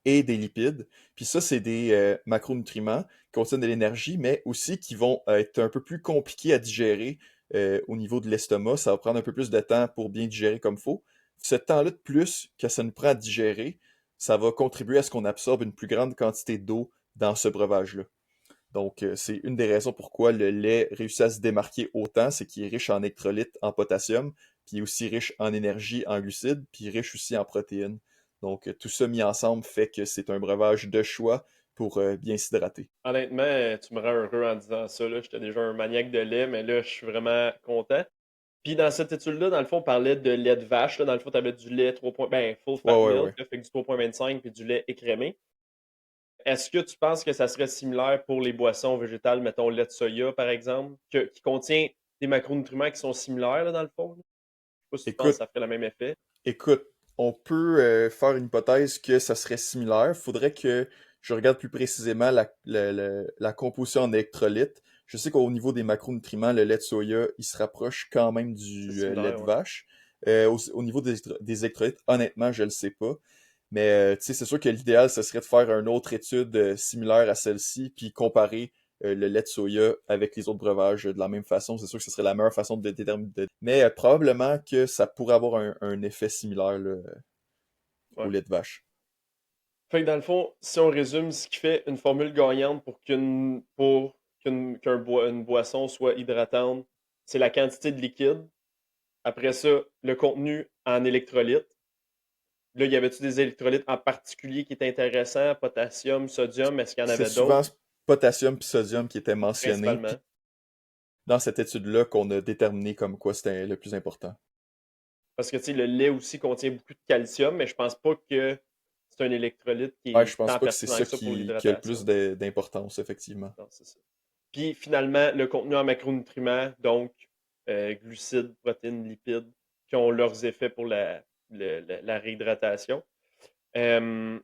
B: et des lipides. Puis ça, c'est des macronutriments qui contiennent de l'énergie, mais aussi qui vont être un peu plus compliqués à digérer au niveau de l'estomac. Ça va prendre un peu plus de temps pour bien digérer comme il faut. Ce temps-là de plus que ça nous prend à digérer, ça va contribuer à ce qu'on absorbe une plus grande quantité d'eau dans ce breuvage-là. Donc, c'est une des raisons pourquoi le lait réussit à se démarquer autant, c'est qu'il est riche en électrolytes, en potassium, puis il est aussi riche en énergie, en glucides, puis riche aussi en protéines. Donc, tout ça mis ensemble fait que c'est un breuvage de choix pour bien s'hydrater.
A: Honnêtement, tu me rends heureux en disant ça. Là. J'étais déjà un maniaque de lait, mais là, je suis vraiment content. Puis dans cette étude-là, dans le fond, on parlait de lait de vache. Là. Dans le fond, tu avais du lait 3 ben, full
B: Ouais,
A: fat
B: ouais,
A: milk,
B: ouais.
A: là, fait que du 3,25 puis du lait écrémé. Est-ce que tu penses que ça serait similaire pour les boissons végétales, mettons lait de soya, par exemple, qui contient des macronutriments qui sont similaires, là, dans le fond? Là? Je sais pas si tu penses que
B: Écoute,
A: ça ferait le même effet.
B: Écoute, on peut faire une hypothèse que ça serait similaire. Faudrait que je regarde plus précisément la composition en électrolytes. Je sais qu'au niveau des macronutriments, le lait de soya, il se rapproche quand même
A: C'est
B: du lait
A: similaire,
B: de
A: ouais.
B: vache. Au niveau des électrolytes, honnêtement, je le sais pas. Mais tu sais, c'est sûr que l'idéal, ce serait de faire une autre étude similaire à celle-ci, puis comparer le lait de soya avec les autres breuvages de la même façon. C'est sûr que ce serait la meilleure façon de déterminer. Mais probablement que ça pourrait avoir un effet similaire là, au
A: Ouais.
B: lait de vache.
A: Fait que dans le fond, si on résume, ce qui fait une formule gagnante une boisson soit hydratante, c'est la quantité de liquide. Après ça, le contenu en électrolytes. Là, y avait-tu des électrolytes en particulier qui étaient intéressants? Potassium, sodium, est-ce qu'il y en
B: C'est
A: avait
B: souvent
A: d'autres?
B: potassium puis sodium qui étaient mentionnés, puis
A: Principalement.
B: dans cette étude-là qu'on a déterminé comme quoi c'était le plus important.
A: Parce que, tu sais, le lait aussi contient beaucoup de calcium, mais je pense pas que c'est un électrolyte qui
B: Ouais,
A: est
B: je pense
A: tant
B: pas que c'est
A: pertinent
B: ça
A: que ça pour
B: qui a le plus
A: l'hydratation.
B: d'importance, effectivement.
A: Non, c'est ça. Puis finalement, le contenu en macronutriments, donc glucides, protéines, lipides, qui ont leurs effets pour la réhydratation. Euh,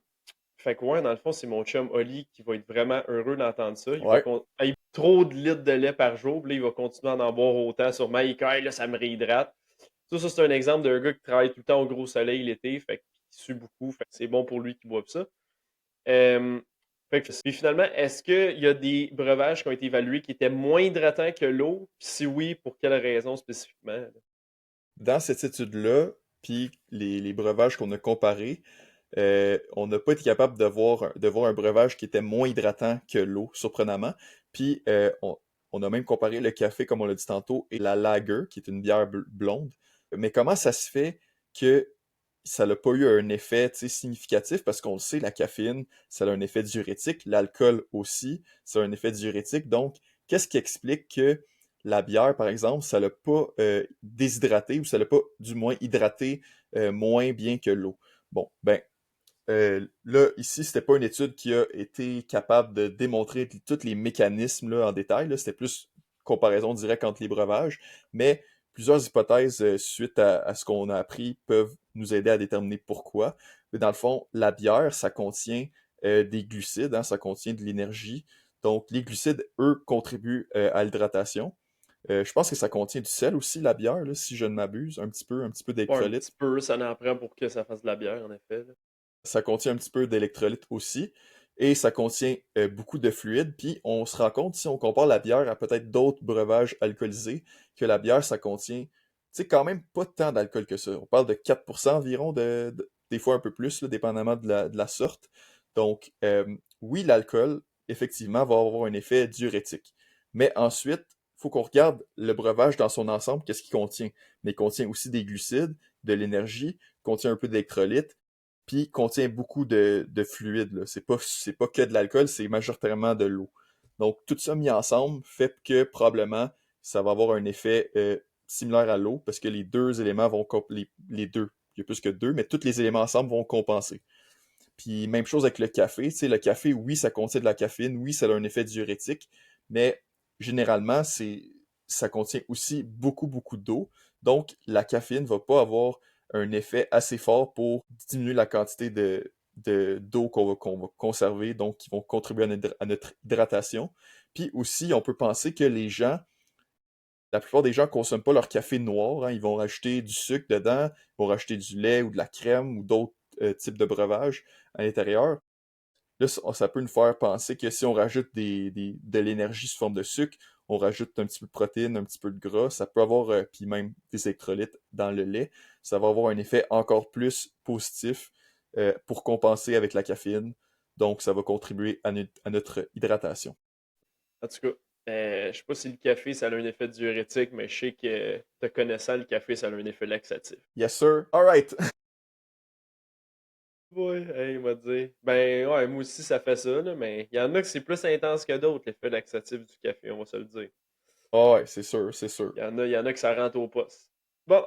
A: Fait que ouais, dans le fond, c'est mon chum Oli qui va être vraiment heureux d'entendre ça.
B: Ouais.
A: Il boit trop de litres de lait par jour, puis là, il va continuer à en boire autant. Sûrement, il dit, hey, là, ça me réhydrate. Ça, c'est un exemple d'un gars qui travaille tout le temps au gros soleil l'été, fait qu'il sue beaucoup, fait que c'est bon pour lui qui boit ça. Euh, puis finalement, est-ce qu'il y a des breuvages qui ont été évalués qui étaient moins hydratants que l'eau? Puis si oui, pour quelles raisons spécifiquement? Là?
B: Dans cette étude-là, puis les breuvages qu'on a comparés, on n'a pas été capable de voir un breuvage qui était moins hydratant que l'eau, surprenamment. Puis on a même comparé le café, comme on l'a dit tantôt, et la lager, qui est une bière blonde. Mais comment ça se fait que ça n'a pas eu un effet significatif? Parce qu'on le sait, la caféine, ça a un effet diurétique. L'alcool aussi, ça a un effet diurétique. Donc, qu'est-ce qui explique que la bière, par exemple, ça l'a pas déshydraté ou ça l'a pas, du moins, hydraté moins bien que l'eau? Bon, ben, là, ici, c'était pas une étude qui a été capable de démontrer tous les mécanismes là, en détail. Là. C'était plus comparaison directe entre les breuvages. Mais plusieurs hypothèses suite à ce qu'on a appris peuvent nous aider à déterminer pourquoi. Mais dans le fond, la bière, ça contient des glucides, hein, ça contient de l'énergie. Donc, les glucides, eux, contribuent à l'hydratation. Je pense que ça contient du sel aussi, la bière, là, si je ne m'abuse, un petit peu
A: Pas un petit
B: d'électrolytes.
A: peu, ça en prend pour que ça fasse de la bière, en effet. Là.
B: Ça contient un petit peu d'électrolytes aussi, et ça contient beaucoup de fluide. Puis on se rend compte, si on compare la bière à peut-être d'autres breuvages alcoolisés, que la bière, ça contient, tu sais, quand même pas tant d'alcool que ça. On parle de 4% environ, des fois un peu plus, là, dépendamment de la sorte. Donc, oui, l'alcool, effectivement, va avoir un effet diurétique. Mais ensuite, il faut qu'on regarde le breuvage dans son ensemble, qu'est-ce qu'il contient. Mais il contient aussi des glucides, de l'énergie, contient un peu d'électrolytes, puis contient beaucoup de fluide, là. C'est pas que de l'alcool, c'est majoritairement de l'eau. Donc, tout ça mis ensemble fait que probablement ça va avoir un effet similaire à l'eau, parce que les deux éléments vont les deux, il y a plus que deux, mais tous les éléments ensemble vont compenser. Puis même chose avec le café, tu sais, le café, oui, ça contient de la caféine, oui, ça a un effet diurétique, mais généralement, ça contient aussi beaucoup d'eau. Donc, la caféine va pas avoir un effet assez fort pour diminuer la quantité d'eau qu'on va conserver, donc qui vont contribuer à notre hydratation. Puis aussi, on peut penser que la plupart des gens consomment pas leur café noir, hein. Ils vont rajouter du sucre dedans, ils vont rajouter du lait ou de la crème ou d'autres types de breuvages à l'intérieur. Là, ça peut nous faire penser que si on rajoute de l'énergie sous forme de sucre, on rajoute un petit peu de protéines, un petit peu de gras, ça peut avoir, puis même des électrolytes dans le lait, ça va avoir un effet encore plus positif pour compenser avec la caféine. Donc, ça va contribuer à notre hydratation.
A: En tout cas, je sais pas si le café, ça a un effet diurétique, mais je sais que, te connaissant, le café, ça a un effet laxatif.
B: Yes, sir. All right.
A: Ouais, hey, il m'a dit. Ben ouais, moi aussi, ça fait ça, là, mais il y en a que c'est plus intense que d'autres, l'effet laxatif du café, on va se le dire.
B: Ah ouais, c'est sûr, c'est sûr.
A: Il y en a que ça rentre au poste. Bon,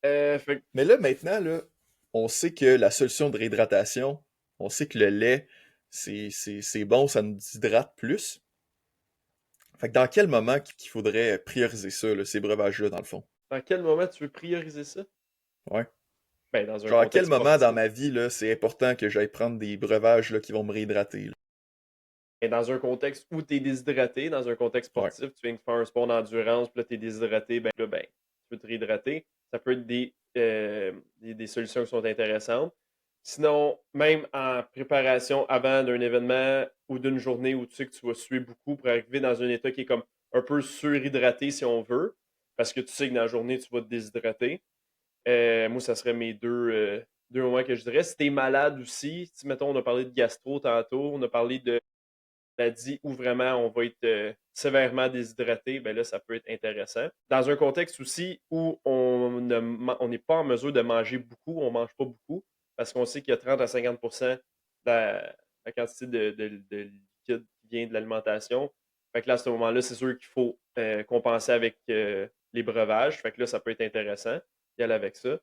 A: fait que
B: Mais là, maintenant, là, on sait que la solution de réhydratation, on sait que le lait, c'est bon, ça nous hydrate plus. Fait que dans quel moment qu'il faudrait prioriser ça, là, ces breuvages-là, dans le fond?
A: dans quel moment tu veux prioriser ça?
B: Ouais.
A: Ben, dans un
B: Genre, à quel
A: contexte
B: moment dans
A: sportif.
B: ma vie, là, c'est important que j'aille prendre des breuvages, là, qui vont me réhydrater, là?
A: Et dans un contexte où tu es déshydraté, dans un contexte
B: Ouais.
A: sportif, tu viens de faire un sport d'endurance, puis là, tu es déshydraté, ben là, ben, tu peux te réhydrater. Ça peut être des solutions qui sont intéressantes. Sinon, même en préparation avant d'un événement ou d'une journée où tu sais que tu vas suer beaucoup pour arriver dans un état qui est comme un peu surhydraté si on veut, parce que tu sais que dans la journée, tu vas te déshydrater. Moi, ça serait mes deux moments que je dirais. Si tu es malade aussi, si mettons, on a parlé de gastro tantôt, on a parlé de maladie où vraiment on va être sévèrement déshydraté, ben là, ça peut être intéressant. Dans un contexte aussi où on n'est pas en mesure de manger beaucoup, on ne mange pas beaucoup, parce qu'on sait qu'il y a 30 à 50% de la quantité de liquide qui vient de l'alimentation. Fait que là, à ce moment-là, c'est sûr qu'il faut compenser avec les breuvages. Fait que là, ça peut être intéressant d'y aller avec ça.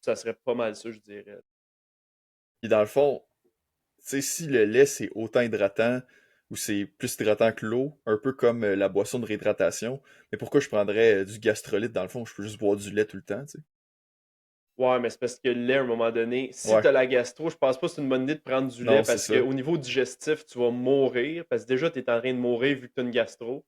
A: Ça serait pas mal ça, je dirais.
B: Puis dans le fond, tu sais, si le lait c'est autant hydratant ou c'est plus hydratant que l'eau, un peu comme la boisson de réhydratation, mais pourquoi je prendrais du gastrolyte dans le fond? Je peux juste boire du lait tout le temps, tu sais.
A: Ouais, mais c'est parce que le lait, à un moment donné, si tu
B: Ouais,
A: as la gastro, je pense pas que c'est une bonne idée de prendre du lait
B: non, c'est
A: parce
B: ça.
A: qu'au niveau digestif, tu vas mourir. Parce que déjà, tu es en train de mourir vu que tu as une gastro.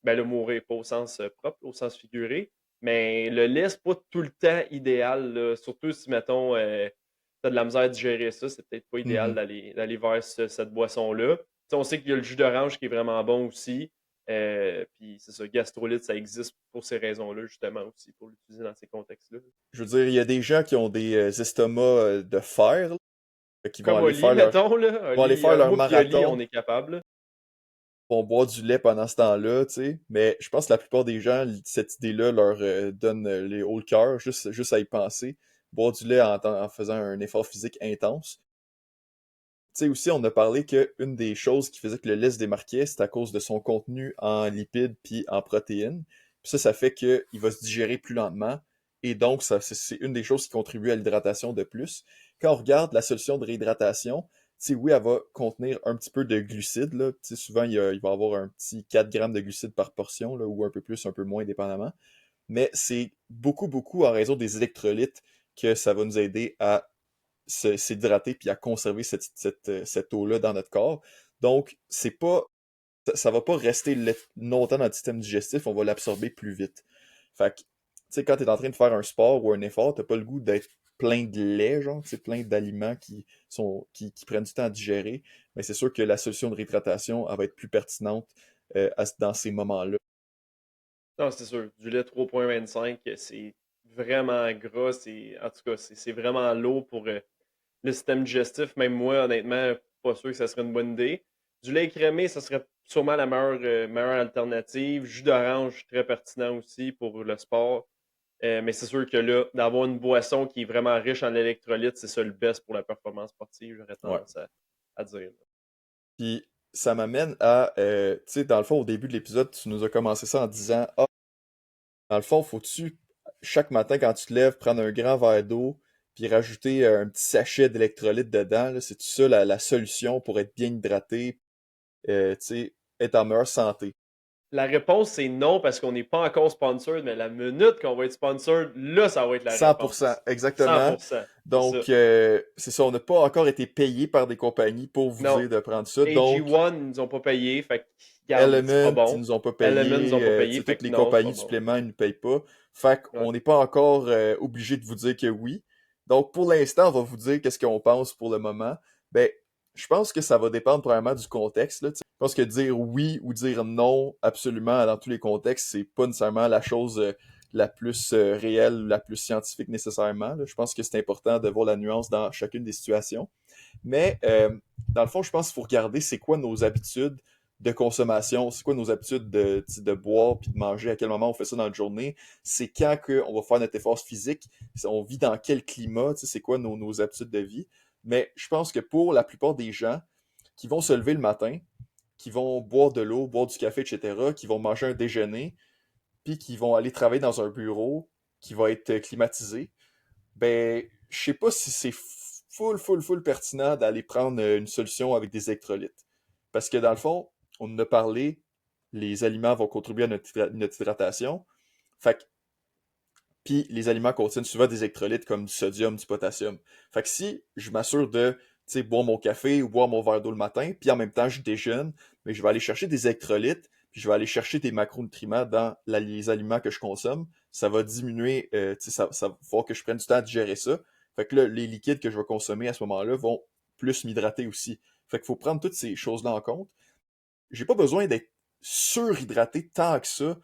A: Ben, le mourir, pas au sens propre, au sens figuré. Mais le lait, c'est pas tout le temps idéal, là. Surtout si, mettons, tu as de la misère à digérer ça, c'est peut-être pas idéal
B: Mhm.
A: d'aller vers cette boisson-là. Tu sais, on sait qu'il y a le jus d'orange qui est vraiment bon aussi. Puis c'est ça, gastrolyte, ça existe pour ces raisons-là, justement, aussi, pour l'utiliser dans ces contextes-là.
B: Je veux dire, il y a des gens qui ont des estomacs de fer, là, qui vont
A: Comme
B: aller
A: Oli,
B: faire leur,
A: mettons, là.
B: vont aller
A: Oli,
B: faire leur
A: moi puis Oli, on
B: marathon,
A: est capable, là.
B: vont boire du lait pendant ce temps-là, tu sais. Mais je pense que la plupart des gens, cette idée-là leur donne les hauts le cœur, juste à y penser. Boire du lait en faisant un effort physique intense. Tu sais, aussi, on a parlé qu'une des choses qui faisait que le lait se démarquait, c'est à cause de son contenu en lipides puis en protéines. Puis ça fait qu'il va se digérer plus lentement. Et donc, c'est une des choses qui contribue à l'hydratation de plus. Quand on regarde la solution de réhydratation, tu sais, oui, elle va contenir un petit peu de glucides, là. Tu sais, souvent, il va y avoir un petit 4 grammes de glucides par portion, là, ou un peu plus, un peu moins, dépendamment. Mais c'est beaucoup, beaucoup en raison des électrolytes que ça va nous aider à s'hydrater puis à conserver cette eau-là dans notre corps. Donc, c'est pas, ça va pas rester longtemps dans le système digestif, on va l'absorber plus vite. Fait que, tu sais, quand t'es en train de faire un sport ou un effort, t'as pas le goût d'être plein de lait, genre, c'est plein d'aliments qui prennent du temps à digérer, mais c'est sûr que la solution de réhydratation, elle va être plus pertinente dans ces moments-là.
A: Non, c'est sûr. Du lait 3,25, c'est vraiment gras. En tout cas, c'est vraiment lourd pour le système digestif. Même moi, honnêtement, pas sûr que ça serait une bonne idée. Du lait écrémé, ça serait sûrement la meilleure alternative. Jus d'orange, très pertinent aussi pour le sport. Mais c'est sûr que là, d'avoir une boisson qui est vraiment riche en électrolytes, c'est ça le best pour la performance sportive, j'aurais
B: Ouais.
A: tendance à dire.
B: Puis ça m'amène à, tu sais, dans le fond, au début de l'épisode, tu nous as commencé ça en disant, ah, dans le fond, faut-tu, chaque matin quand tu te lèves, prendre un grand verre d'eau, puis rajouter un petit sachet d'électrolytes dedans, là, c'est tout ça la solution pour être bien hydraté, tu sais, être en meilleure santé.
A: La réponse, c'est non parce qu'on n'est pas encore sponsored, mais la minute qu'on va être sponsored, là, ça va être la
B: 100%,
A: réponse.
B: exactement.
A: 100%, c'est ça.
B: Donc, c'est ça, on n'a pas encore été payé par des compagnies pour vous
A: Non,
B: dire de prendre ça. Donc,
A: AG1, ils nous ont pas payé, fait que, garde, c'est pas
B: Element, ils
A: bon.
B: nous ont pas
A: Element, ils nous ont
B: payé,
A: pas
B: tu
A: payé,
B: sais,
A: fait
B: toutes
A: que
B: les
A: non, c'est
B: compagnies
A: pas
B: de
A: bon.
B: suppléments, ils nous payent pas. Fait
A: Ouais.
B: qu'on n'est pas encore obligé de vous dire que oui. Donc, pour l'instant, on va vous dire qu'est-ce qu'on pense pour le moment. Ben, je pense que ça va dépendre probablement du contexte, là, tu sais. Je pense que dire oui ou dire non, absolument, dans tous les contextes, c'est pas nécessairement la chose la plus réelle, la plus scientifique nécessairement, là. Je pense que c'est important de voir la nuance dans chacune des situations. Mais dans le fond, je pense qu'il faut regarder c'est quoi nos habitudes de consommation, c'est quoi nos habitudes de boire puis de manger, à quel moment on fait ça dans notre journée, c'est quand que on va faire notre effort physique, on vit dans quel climat, c'est quoi nos habitudes de vie. Mais je pense que pour la plupart des gens qui vont se lever le matin, qui vont boire de l'eau, boire du café, etc., qui vont manger un déjeuner, puis qui vont aller travailler dans un bureau qui va être climatisé, ben, je sais pas si c'est full pertinent d'aller prendre une solution avec des électrolytes. Parce que dans le fond, on en a parlé, les aliments vont contribuer à notre hydratation. Fait que, puis les aliments contiennent souvent des électrolytes comme du sodium, du potassium. Fait que si je m'assure de, tu sais, boire mon café ou boire mon verre d'eau le matin, puis en même temps je déjeune, mais je vais aller chercher des électrolytes, puis je vais aller chercher des macronutriments dans les aliments que je consomme. Ça va diminuer, tu sais, ça va falloir que je prenne du temps à digérer ça. Fait que là, les liquides que je vais consommer à ce moment-là vont plus m'hydrater aussi. Fait qu'il faut prendre toutes ces choses-là en compte. J'ai pas besoin d'être surhydraté tant que ça,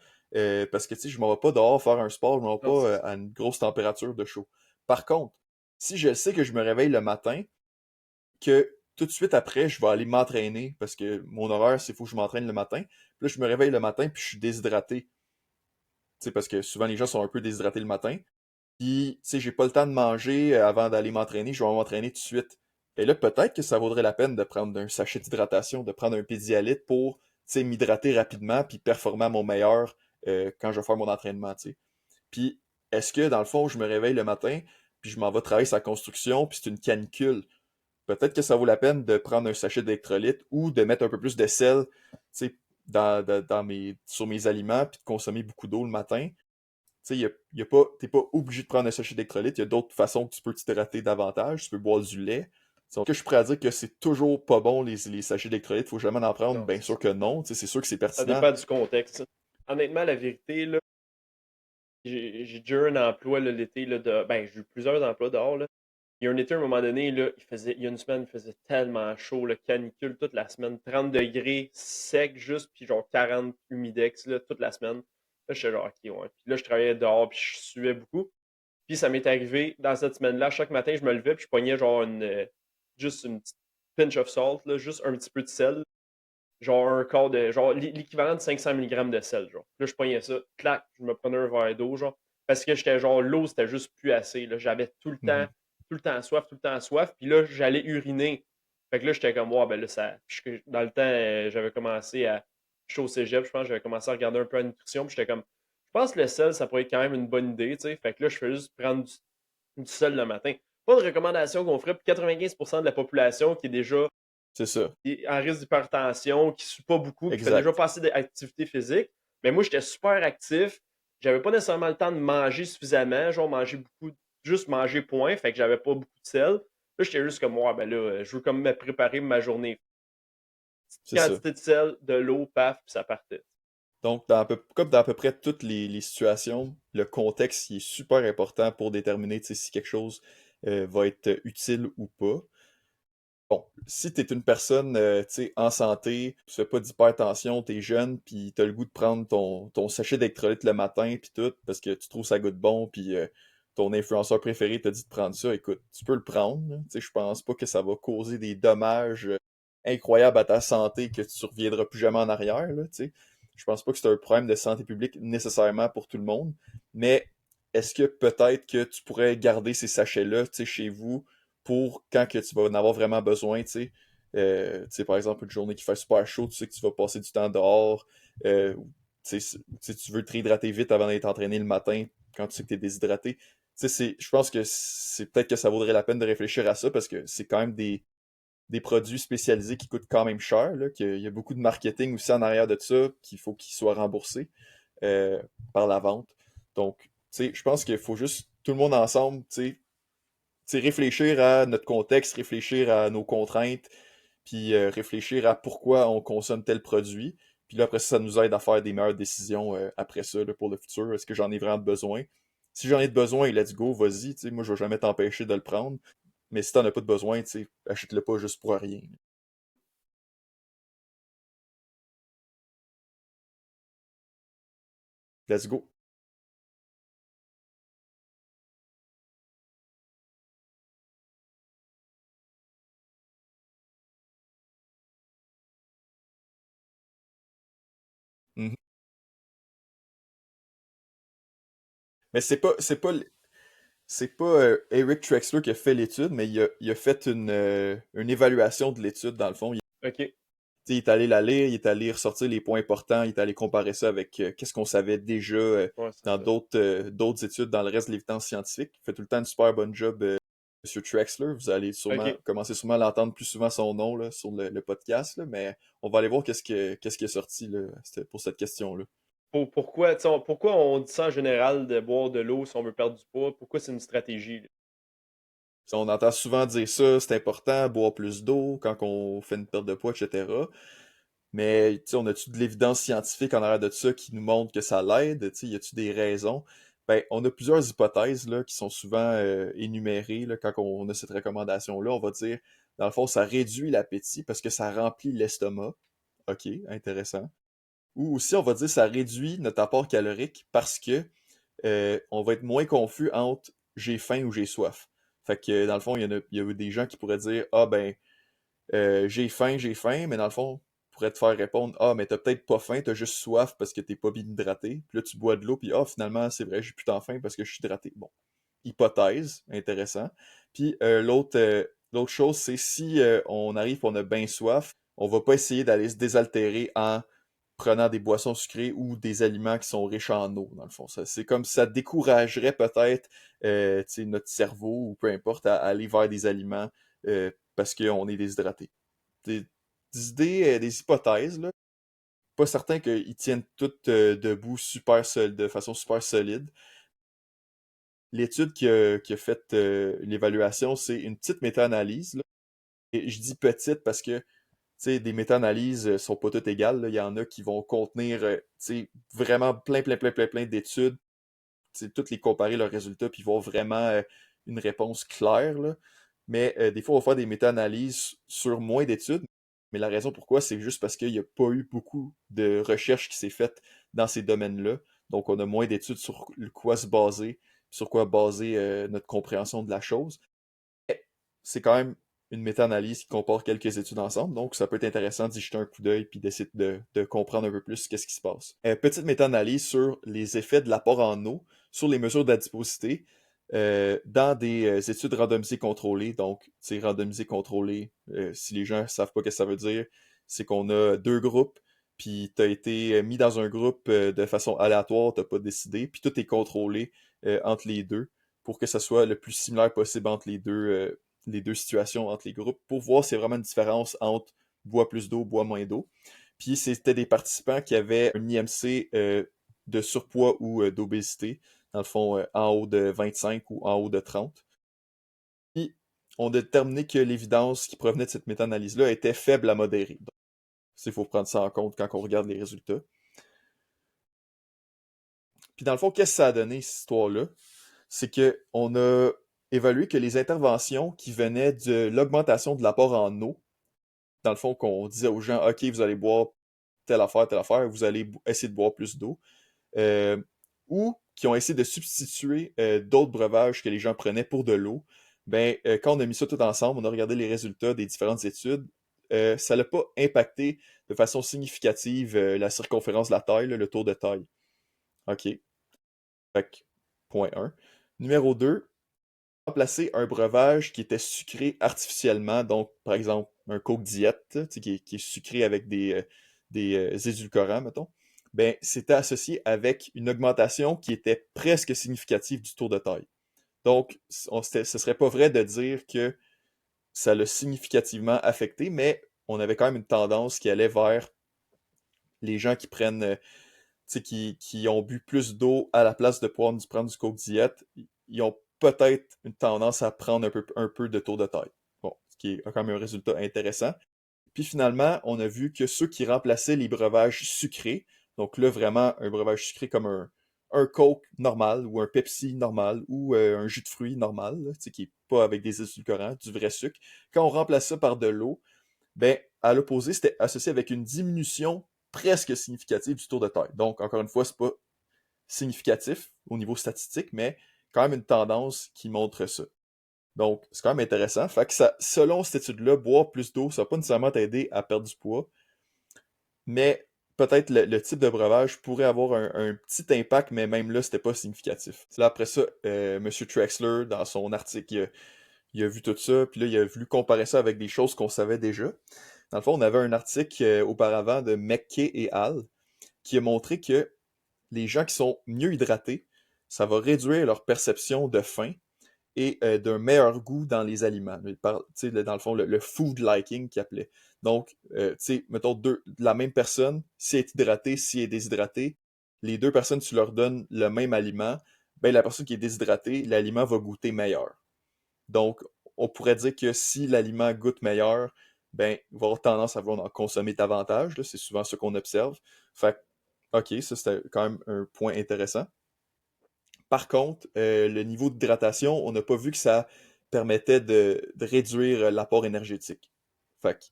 B: parce que tu sais, je m'en vais pas dehors faire un sport, je m'en vais
A: Non, c'est
B: pas
A: ça.
B: à une grosse température de chaud. Par contre, si je sais que je me réveille le matin, que tout de suite après, je vais aller m'entraîner, parce que mon horaire, c'est faut que je m'entraîne le matin. Puis là, je me réveille le matin, puis je suis déshydraté. Tu sais, parce que souvent les gens sont un peu déshydratés le matin. puis, tu sais, j'ai pas le temps de manger avant d'aller m'entraîner, je vais m'entraîner tout de suite. Et là, peut-être que ça vaudrait la peine de prendre un sachet d'hydratation, de prendre un Pédialyte pour, tu sais, m'hydrater rapidement puis performer à mon meilleur quand je vais faire mon entraînement, tu sais. Puis, est-ce que, dans le fond, je me réveille le matin, puis je m'en vais travailler sa construction, puis c'est une canicule. Peut-être que ça vaut la peine de prendre un sachet d'électrolyte ou de mettre un peu plus de sel, tu sais, sur mes aliments, puis de consommer beaucoup d'eau le matin. Tu sais, y a pas, t'es pas obligé de prendre un sachet d'électrolyte. Il y a d'autres façons que tu peux t'hydrater davantage. Tu peux boire du lait. Donc, que je suis prêt à dire que c'est toujours pas bon les sachets d'électrolyte. Faut jamais en prendre.
A: Non,
B: Bien
A: c'est
B: sûr
A: ça.
B: que non. Tu sais, c'est sûr que c'est
A: Ça
B: pertinent.
A: dépend du contexte. Honnêtement, la vérité, là, j'ai déjà eu un emploi là, l'été, là, ben, j'ai eu plusieurs emplois dehors. Là. Il y a un été, à un moment donné, là, il y a une semaine, il faisait tellement chaud, le canicule toute la semaine, 30 degrés, sec juste, puis genre 40 humidex là, toute la semaine. Là, j'étais genre, ok, ouais. Puis là, je travaillais dehors, puis je suais beaucoup. Puis ça m'est arrivé dans cette semaine-là, chaque matin, je me levais, puis je pognais genre juste une petite pinch of salt, là, juste un petit peu de sel, genre un quart de, genre l'équivalent de 500 mg de sel, genre. Là, je pognais ça, clac, je me prenais un verre d'eau, genre, parce que j'étais genre, l'eau, c'était juste plus assez, là. J'avais
B: Mhm.
A: tout le temps soif, tout le temps soif, puis là, j'allais uriner. Fait que là, j'étais comme, ouais, ben là, ça, dans le temps, j'avais commencé à, je suis au cégep, je pense, j'avais commencé à regarder un peu la nutrition, puis j'étais comme, je pense que le sel, ça pourrait être quand même une bonne idée, tu sais. Fait que là, je fais juste prendre du sel le matin. Pas de recommandation qu'on ferait pour 95% de la population qui est déjà
B: C'est ça.
A: en risque d'hypertension, qui ne suit pas beaucoup, qui fait déjà
B: Exact.
A: pas assez d'activité physique. Mais moi, j'étais super actif. J'avais pas nécessairement le temps de manger suffisamment, genre manger beaucoup, juste manger point, fait que j'avais pas beaucoup de sel. Là, j'étais juste comme moi, ben là, je veux comme me préparer ma journée.
B: C'est ça.
A: Quantité de sel, de l'eau, paf, puis ça partait.
B: Donc, comme dans à peu près toutes les situations, le contexte il est super important pour déterminer tu sais, si quelque chose va être utile ou pas. Bon, si t'es une personne tu sais, en santé, tu fais pas d'hypertension, t'es jeune, puis t'as le goût de prendre ton sachet d'électrolyte le matin, puis tout, parce que tu trouves ça goûte bon, puis ton influenceur préféré t'a dit de prendre ça, écoute, tu peux le prendre. Là. Tu sais, je pense pas que ça va causer des dommages incroyables à ta santé que tu reviendras plus jamais en arrière. Là, tu sais. Je pense pas que c'est un problème de santé publique nécessairement pour tout le monde, mais est-ce que peut-être que tu pourrais garder ces sachets-là tu sais, chez vous pour quand que tu vas en avoir vraiment besoin, tu sais. Tu sais, par exemple, une journée qui fait super chaud, tu sais que tu vas passer du temps dehors. Tu veux te réhydrater vite avant d'être entraîné le matin quand tu sais que tu es déshydraté. Tu sais, je pense que c'est peut-être que ça vaudrait la peine de réfléchir à ça parce que c'est quand même des produits spécialisés qui coûtent quand même cher, là, qu'il y a beaucoup de marketing aussi en arrière de ça, qu'il faut qu'ils soient remboursés euh, par la vente. Donc, tu sais, je pense qu'il faut juste tout le monde ensemble, tu sais, réfléchir à notre contexte, réfléchir à nos contraintes, puis réfléchir à pourquoi on consomme tel produit. Puis là, après ça, ça nous aide à faire des meilleures décisions après ça là, pour le futur. Est-ce que j'en ai vraiment besoin? Si j'en ai besoin, let's go, vas-y. Tu sais, moi, je vais jamais t'empêcher de le prendre. Mais si t'en as pas de besoin, tu sais, achète-le pas juste pour rien. Let's go. Mhm. Mais c'est pas Eric Trexler qui a fait l'étude, mais il a fait une évaluation de l'étude, dans le fond.
A: OK.
B: Il est allé la lire, il est allé ressortir les points importants, il est allé comparer ça avec qu'est-ce qu'on savait déjà
A: Ouais, c'est
B: dans
A: ça.
B: d'autres études dans le reste de l'évidence scientifique. Il fait tout le temps une super bonne job, Monsieur Trexler. Vous allez
A: OK.
B: commencer sûrement à l'entendre plus souvent son nom là, sur le podcast, là, mais on va aller voir qu'est-ce qui est sorti là, pour cette question-là.
A: Pourquoi, pourquoi on dit ça en général de boire de l'eau si on veut perdre du poids? Pourquoi c'est une stratégie? Là?
B: On entend souvent dire ça, c'est important, boire plus d'eau quand on fait une perte de poids, etc. Mais on a-tu de l'évidence scientifique en arrière de ça qui nous montre que ça l'aide? Y a-tu des raisons? Ben, on a plusieurs hypothèses là, qui sont souvent énumérées là, quand on a cette recommandation-là. On va dire, dans le fond, ça réduit l'appétit parce que ça remplit l'estomac. OK, intéressant. Ou aussi, on va dire, ça réduit notre apport calorique parce que on va être moins confus entre j'ai faim ou j'ai soif. Fait que dans le fond, il y a des gens qui pourraient dire, ah ben, j'ai faim, mais dans le fond, pourrait te faire répondre, ah, mais t'as peut-être pas faim, t'as juste soif parce que t'es pas bien hydraté. Puis là, tu bois de l'eau, puis ah, finalement, c'est vrai, j'ai plus tant faim parce que je suis hydraté. Bon. hypothèse, intéressant. Puis l'autre chose, c'est si on arrive et on a bien soif, on va pas essayer d'aller se désaltérer en prenant des boissons sucrées ou des aliments qui sont riches en eau, dans le fond. C'est comme ça découragerait peut-être notre cerveau ou peu importe à aller vers des aliments parce qu'on est déshydraté. Des idées, des hypothèses, là. Pas certain qu'ils tiennent toutes debout de façon super solide. L'étude qui a fait l'évaluation, c'est une petite méta-analyse, là. Et je dis petite parce que des méta-analyses sont pas toutes égales, là. Il y en a qui vont contenir vraiment plein d'études, toutes les comparer leurs résultats, puis voir vraiment une réponse claire, là. Mais des fois, on va faire des méta-analyses sur moins d'études. Mais la raison pourquoi, c'est juste parce qu'il n'y a pas eu beaucoup de recherche qui s'est faite dans ces domaines-là. Donc, on a moins d'études sur quoi se baser, sur quoi baser notre compréhension de la chose. Mais c'est quand même une méta-analyse qui compare quelques études ensemble, donc ça peut être intéressant d'y jeter un coup d'œil puis d'essayer de comprendre un peu plus qu'est-ce qui se passe. Petite méta-analyse sur les effets de l'apport en eau sur les mesures d'adiposité dans des études randomisées contrôlées. Donc, c'est randomisé contrôlé, si les gens ne savent pas ce que ça veut dire, c'est qu'on a deux groupes, puis tu as été mis dans un groupe de façon aléatoire, tu n'as pas décidé, puis tout est contrôlé entre les deux pour que ça soit le plus similaire possible entre les deux situations, entre les groupes, pour voir s'il y a vraiment une différence entre bois plus d'eau, bois moins d'eau. Puis c'était des participants qui avaient un IMC de surpoids ou d'obésité, dans le fond, en haut de 25 ou en haut de 30. Puis on a déterminé que l'évidence qui provenait de cette méta-analyse-là était faible à modérée. Donc, il faut prendre ça en compte quand on regarde les résultats. Puis dans le fond, qu'est-ce que ça a donné, cette histoire-là? C'est qu'on a évalué que les interventions qui venaient de l'augmentation de l'apport en eau, dans le fond, qu'on disait aux gens, OK, vous allez boire telle affaire, vous allez essayer de boire plus d'eau, euh, ou qui ont essayé de substituer d'autres breuvages que les gens prenaient pour de l'eau, ben, quand on a mis ça tout ensemble, on a regardé les résultats des différentes études, ça n'a pas impacté de façon significative la circonférence de la taille, là, le tour de taille. OK. Fait que, point 1. Numéro 2, remplacer un breuvage qui était sucré artificiellement, donc par exemple un Coke Diet, qui est sucré avec des édulcorants, mettons, ben, c'était associé avec une augmentation qui était presque significative du tour de taille. Donc, ce serait pas vrai de dire que ça l'a significativement affecté, mais on avait quand même une tendance qui allait vers les gens qui prennent, qui ont bu plus d'eau à la place de pouvoir prendre du Coke Diet, ils ont peut-être une tendance à prendre un peu de tour de taille. Bon, ce qui est quand même un résultat intéressant. Puis finalement, on a vu que ceux qui remplaçaient les breuvages sucrés, donc là vraiment un breuvage sucré comme un Coke normal ou un Pepsi normal ou un jus de fruits normal, là, qui n'est pas avec des édulcorants, du vrai sucre, quand on remplace ça par de l'eau, ben, à l'opposé, c'était associé avec une diminution presque significative du tour de taille. Donc, encore une fois, c'est pas significatif au niveau statistique, mais quand même une tendance qui montre ça. Donc, c'est quand même intéressant. Fait que ça, selon cette étude-là, boire plus d'eau, ça va pas nécessairement t'aider à perdre du poids, mais peut-être le type de breuvage pourrait avoir un petit impact, mais même là, c'était pas significatif. Là, après ça, M. Trexler, dans son article, il a vu tout ça, puis là, il a voulu comparer ça avec des choses qu'on savait déjà. Dans le fond, on avait un article auparavant de McKay et Al qui a montré que les gens qui sont mieux hydratés, ça va réduire leur perception de faim et d'un meilleur goût dans les aliments. Dans le fond, le food liking qu'il appelait. Donc, mettons la même personne, si elle est hydratée, si elle est déshydratée, les deux personnes, tu leur donnes le même aliment, ben la personne qui est déshydratée, l'aliment va goûter meilleur. Donc, on pourrait dire que si l'aliment goûte meilleur, ben, il va avoir tendance à vouloir en consommer davantage. C'est souvent ce qu'on observe. Fait OK, ça c'était quand même un point intéressant. Par contre, le niveau d'hydratation, on n'a pas vu que ça permettait de réduire l'apport énergétique. Fait que,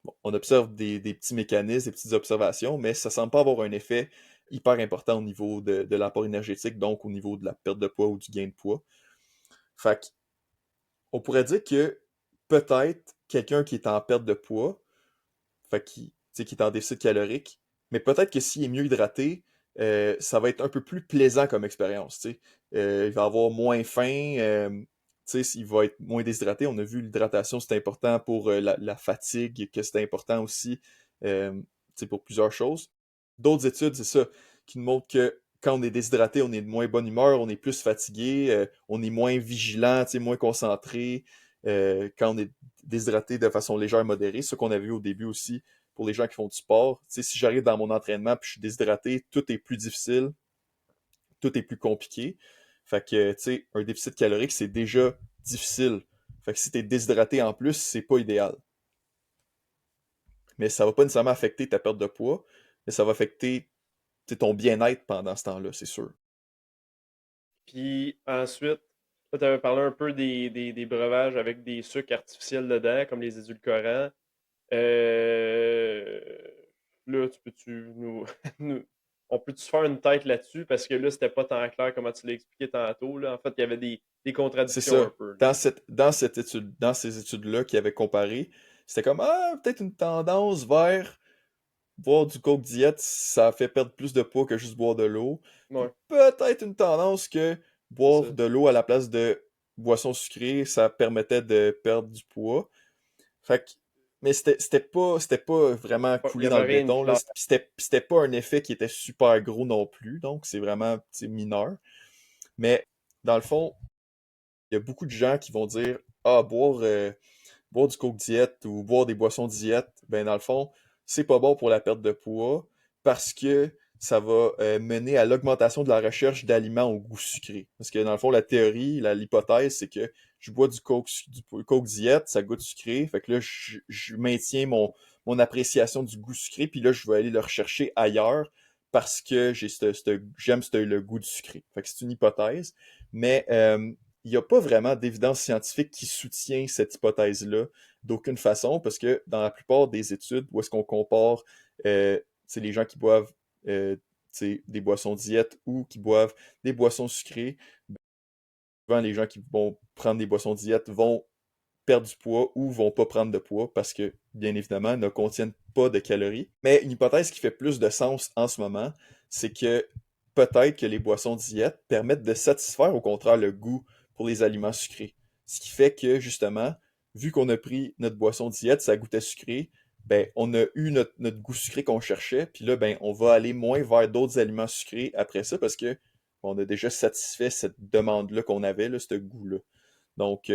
B: bon, on observe des petits mécanismes, des petites observations, mais ça semble pas avoir un effet hyper important au niveau de l'apport énergétique, donc au niveau de la perte de poids ou du gain de poids. Fait que, on pourrait dire que peut-être quelqu'un qui est en perte de poids, fait qui est en déficit calorique, mais peut-être que s'il est mieux hydraté, ça va être un peu plus plaisant comme expérience. il va avoir moins faim, tu sais, il va être moins déshydraté. On a vu l'hydratation, c'est important pour la fatigue, que c'est important aussi, tu sais, pour plusieurs choses. D'autres études, c'est ça, qui nous montrent que quand on est déshydraté, on est de moins bonne humeur, on est plus fatigué, on est moins vigilant, tu sais, moins concentré. Quand on est déshydraté de façon légère, modérée, ce qu'on a vu au début aussi pour les gens qui font du sport. Tu sais, si j'arrive dans mon entraînement puis je suis déshydraté, tout est plus difficile, tout est plus compliqué. Fait que, tu sais, un déficit calorique, c'est déjà difficile. Fait que si t'es déshydraté en plus, c'est pas idéal. Mais ça va pas nécessairement affecter ta perte de poids, mais ça va affecter, tu sais, ton bien-être pendant ce temps-là, c'est sûr.
A: Puis ensuite, tu avais parlé un peu des breuvages avec des sucres artificiels dedans, comme les édulcorants. Euh, Là, tu peux-tu nous, on peut-tu se faire une tête là-dessus? Parce que là, c'était pas tant clair comment tu l'as expliqué tantôt, là. En fait, il y avait des
B: C'est
A: contradictions un
B: ça.
A: peu, là.
B: Dans cette étude, dans ces études-là qui avaient comparé, c'était comme, ah, peut-être une tendance vers boire du Coke Diet, ça fait perdre plus de poids que juste boire de l'eau. Puis
A: Ouais,
B: peut-être une tendance que
A: c'est ça.
B: boire de l'eau à la place de boisson sucrée, ça permettait de perdre du poids. Fait que, mais c'était pas vraiment
A: Il y
B: coulé dans
A: avait
B: le
A: rien de
B: béton, là.
A: clair.
B: C'était pas un effet qui était super gros non plus, donc c'est vraiment, tu sais, mineur. Mais dans le fond, il y a beaucoup de gens qui vont dire, ah, boire du Coke diète ou boire des boissons diète, ben dans le fond, c'est pas bon pour la perte de poids parce que ça va mener à l'augmentation de la recherche d'aliments au goût sucré. Parce que dans le fond, la théorie, l'hypothèse, c'est que je bois du Coke diète, ça goûte sucré, fait que là, je maintiens mon appréciation du goût sucré, puis là, je vais aller le rechercher ailleurs parce que j'aime le goût du sucré. Fait que c'est une hypothèse, mais il n'y a pas vraiment d'évidence scientifique qui soutient cette hypothèse-là d'aucune façon, parce que dans la plupart des études où est-ce qu'on compare les gens qui boivent des boissons diètes ou qui boivent des boissons sucrées, souvent les gens qui vont prendre des boissons diètes vont perdre du poids ou vont pas prendre de poids parce que, bien évidemment, ne contiennent pas de calories. Mais une hypothèse qui fait plus de sens en ce moment, c'est que peut-être que les boissons diètes permettent de satisfaire au contraire le goût pour les aliments sucrés. Ce qui fait que, justement, vu qu'on a pris notre boisson diète, ça goûtait sucré, ben, on a eu notre goût sucré qu'on cherchait, puis là, ben, on va aller moins vers d'autres aliments sucrés après ça parce que on a déjà satisfait cette demande-là qu'on avait, là, ce goût-là. Donc,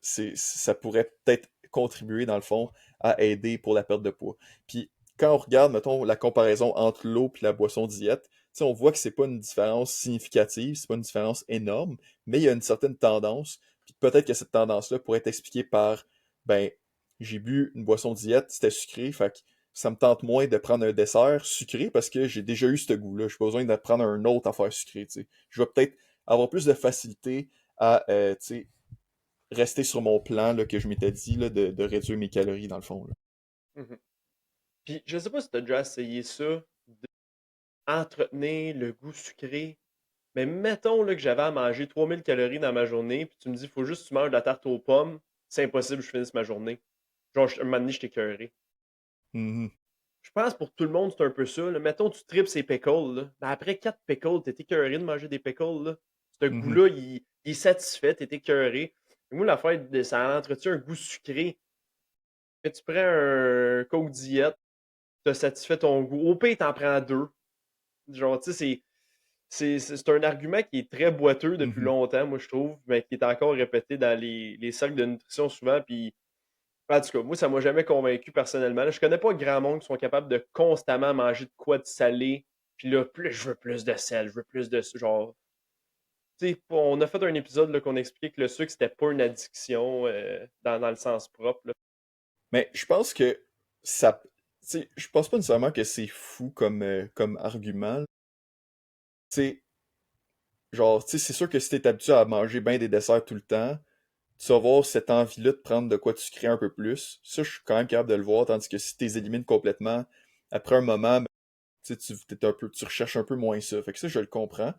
B: ça pourrait peut-être contribuer, dans le fond, à aider pour la perte de poids. Puis, quand on regarde, mettons, la comparaison entre l'eau et la boisson diète, tu sais, on voit que c'est pas une différence significative, c'est pas une différence énorme, mais il y a une certaine tendance. Puis peut-être que cette tendance-là pourrait être expliquée par, ben, j'ai bu une boisson diète, c'était sucré, fait que ça me tente moins de prendre un dessert sucré parce que j'ai déjà eu ce goût-là. J'ai pas besoin de prendre un autre affaire sucrée, tu sais. Je vais peut-être avoir plus de facilité à, tu sais, rester sur mon plan là, que je m'étais dit là, de réduire mes calories dans le fond. Là.
A: Mhm. Puis, je sais pas si tu as déjà essayé ça, d'entretenir le goût sucré. Mais mettons là, que j'avais à manger 3000 calories dans ma journée, puis tu me dis, il faut juste que tu manges de la tarte aux pommes, c'est impossible que je finisse ma journée. Genre, un moment donné, je t'écœuré.
B: Mhm,
A: Je pense pour tout le monde, c'est un peu ça, là. Mettons, tu tripes ces pickles, là. Ben, après 4 pickles, t'es écœuré de manger des pickles, là. Ce
B: mhm,
A: goût-là, il est satisfait, t'es écœuré. Et moi, l'affaire, ça entretient un goût sucré. Mais tu prends un Coke Diet, t'as satisfait ton goût. Au pire, t'en prends deux. Genre, tu sais, c'est un argument qui est très boiteux depuis
B: mhm.
A: longtemps, moi, je trouve, mais qui est encore répété dans les cercles de nutrition souvent. Puis, en tout cas, moi, ça m'a jamais convaincu personnellement. Là, je connais pas grand monde qui sont capables de constamment manger de quoi de salé. Puis là, plus je veux plus de sel, je veux plus de genre. Tu sais, on a fait un épisode là, qu'on expliquait que le sucre, c'était pas une addiction dans le sens propre, là.
B: Mais je pense que ça. Tu sais, je pense pas nécessairement que c'est fou comme argument. Tu sais, genre, tu sais, c'est sûr que si t'es habitué à manger bien des desserts tout le temps, tu vas avoir cette envie-là de prendre de quoi tu sucrer un peu plus. Ça, je suis quand même capable de le voir, tandis que si tu les élimines complètement, après un moment, ben, tu sais, tu recherches un peu moins ça. Fait que ça, je le comprends.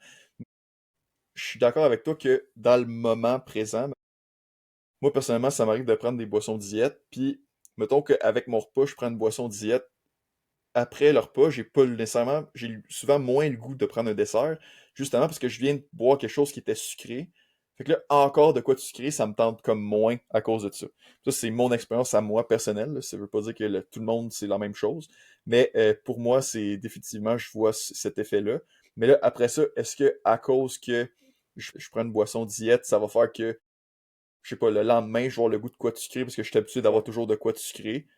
B: Je suis d'accord avec toi que dans le moment présent, moi personnellement, ça m'arrive de prendre des boissons diète, puis mettons qu'avec mon repas, je prends une boisson diète. Après le repas, j'ai pas nécessairement, j'ai souvent moins le goût de prendre un dessert. justement parce que je viens de boire quelque chose qui était sucré. Fait que là, encore de quoi de sucré, ça me tente comme moins à cause de ça. Ça, c'est mon expérience à moi personnelle, là. Ça veut pas dire que tout le monde, c'est la même chose. Mais pour moi, c'est définitivement, je vois cet effet-là. Mais là, après ça, est-ce que à cause que je prends une boisson diète, ça va faire que, je sais pas, le lendemain, je vais avoir le goût de quoi de sucré parce que je suis habitué d'avoir
A: Ouais.
B: toujours de quoi de sucré?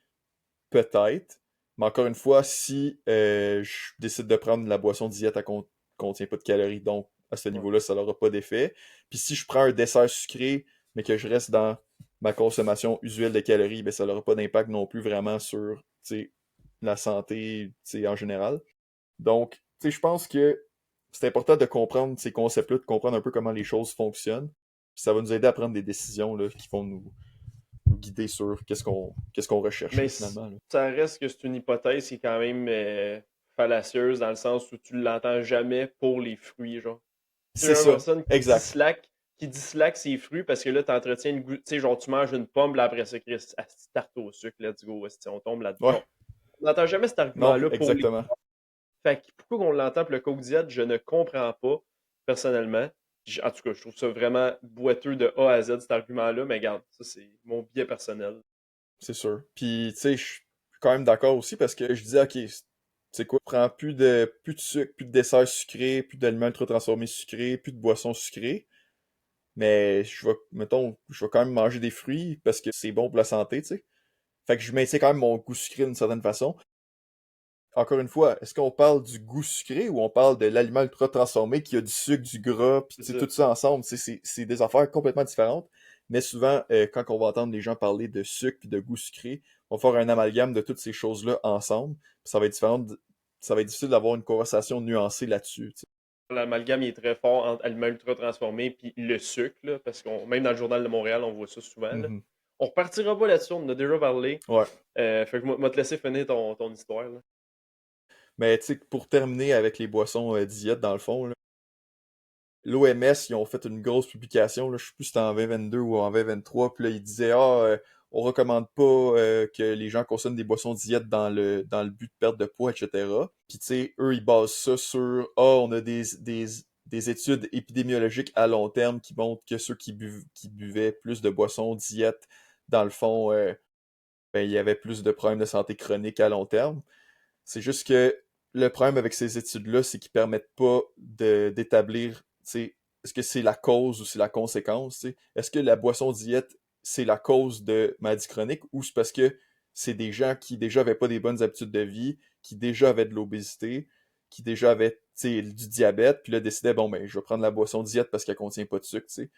B: Peut-être. Mais encore une fois, si je décide de prendre la boisson diète, elle contient pas de calories, donc à ce
A: Ouais.
B: niveau-là, ça n'aura pas d'effet. Puis si je prends un dessert sucré, mais que je reste dans ma consommation usuelle de calories, ben ça n'aura pas d'impact non plus vraiment sur la santé en général. Donc, je pense que c'est important de comprendre ces concepts-là, de comprendre un peu comment les choses fonctionnent. Puis ça va nous aider à prendre des décisions là, qui vont nous guider sur qu'est-ce qu'on recherche
A: Mais
B: là, finalement. Là.
A: ça reste que c'est une hypothèse qui est quand même fallacieuse dans le sens où tu l'entends jamais pour les fruits, genre. Tu sais,
B: C'est
A: une
B: ça,
A: personne
B: exact.
A: qui dislaque ses fruits parce que là, tu entretiens le goût. Tu sais, genre, tu manges une pomme, là, après ça, Chris, asti, tarte au sucre, let's go, asti, on tombe
B: Ouais,
A: là-dedans. On n'entend jamais cet
B: non,
A: argument-là pour les.
B: exactement.
A: Fait que pourquoi on l'entend pour le Coke Diet, je ne comprends pas, personnellement. En tout cas, je trouve ça vraiment boiteux de A à Z, cet argument-là, mais regarde, ça, c'est mon biais personnel.
B: C'est sûr. Puis, tu sais, je suis quand même d'accord aussi parce que je disais, ok, c'est quoi, prends plus de sucre, plus de desserts sucrés, plus d'aliments ultra transformés sucrés, plus de boissons sucrées. Mais mettons, je vais quand même manger des fruits parce que c'est bon pour la santé, tu sais. Fait que je maintiens quand même mon goût sucré d'une certaine façon. Encore une fois, est-ce qu'on parle du goût sucré ou on parle de l'aliment ultra transformé qui a du sucre, du gras, puis
A: C'est
B: tu sais,
A: ça.
B: tout ça ensemble, c'est des affaires complètement différentes. Mais souvent, quand on va entendre les gens parler de sucre puis de goût sucré, on va faire un amalgame de toutes ces choses-là ensemble. Puis ça va être difficile d'avoir une conversation nuancée là-dessus. Tu sais.
A: L'amalgame il est très fort entre aliments ultra transformés puis le sucre, là, parce qu'on même dans le Journal de Montréal, on voit ça souvent. Là.
B: Mhm.
A: On repartira pas là-dessus, on en a déjà parlé.
B: Ouais.
A: Fait que moi te laisser finir ton histoire. Là.
B: Mais tu sais, pour terminer avec les boissons diète, dans le fond, là, l'OMS, ils ont fait une grosse publication, là, je sais plus si c'était en 2022 ou en 2023, puis là, ils disaient, on recommande pas que les gens consomment des boissons diète dans le but de perte de poids, etc. Puis tu sais, eux, ils basent ça sur, on a des études épidémiologiques à long terme qui montrent que ceux qui buvaient plus de boissons diète, dans le fond, ben, il y avait plus de problèmes de santé chronique à long terme. C'est juste que le problème avec ces études-là, c'est qu'ils permettent pas d'établir, tu sais, est-ce que c'est la cause ou c'est la conséquence, tu sais. Est-ce que la boisson diète, c'est la cause de maladie chronique ou c'est parce que c'est des gens qui déjà avaient pas des bonnes habitudes de vie, qui déjà avaient de l'obésité, qui déjà avaient, tu sais, du diabète, puis là décidaient, bon, ben, je vais prendre la boisson diète parce qu'elle contient pas de sucre, tu sais.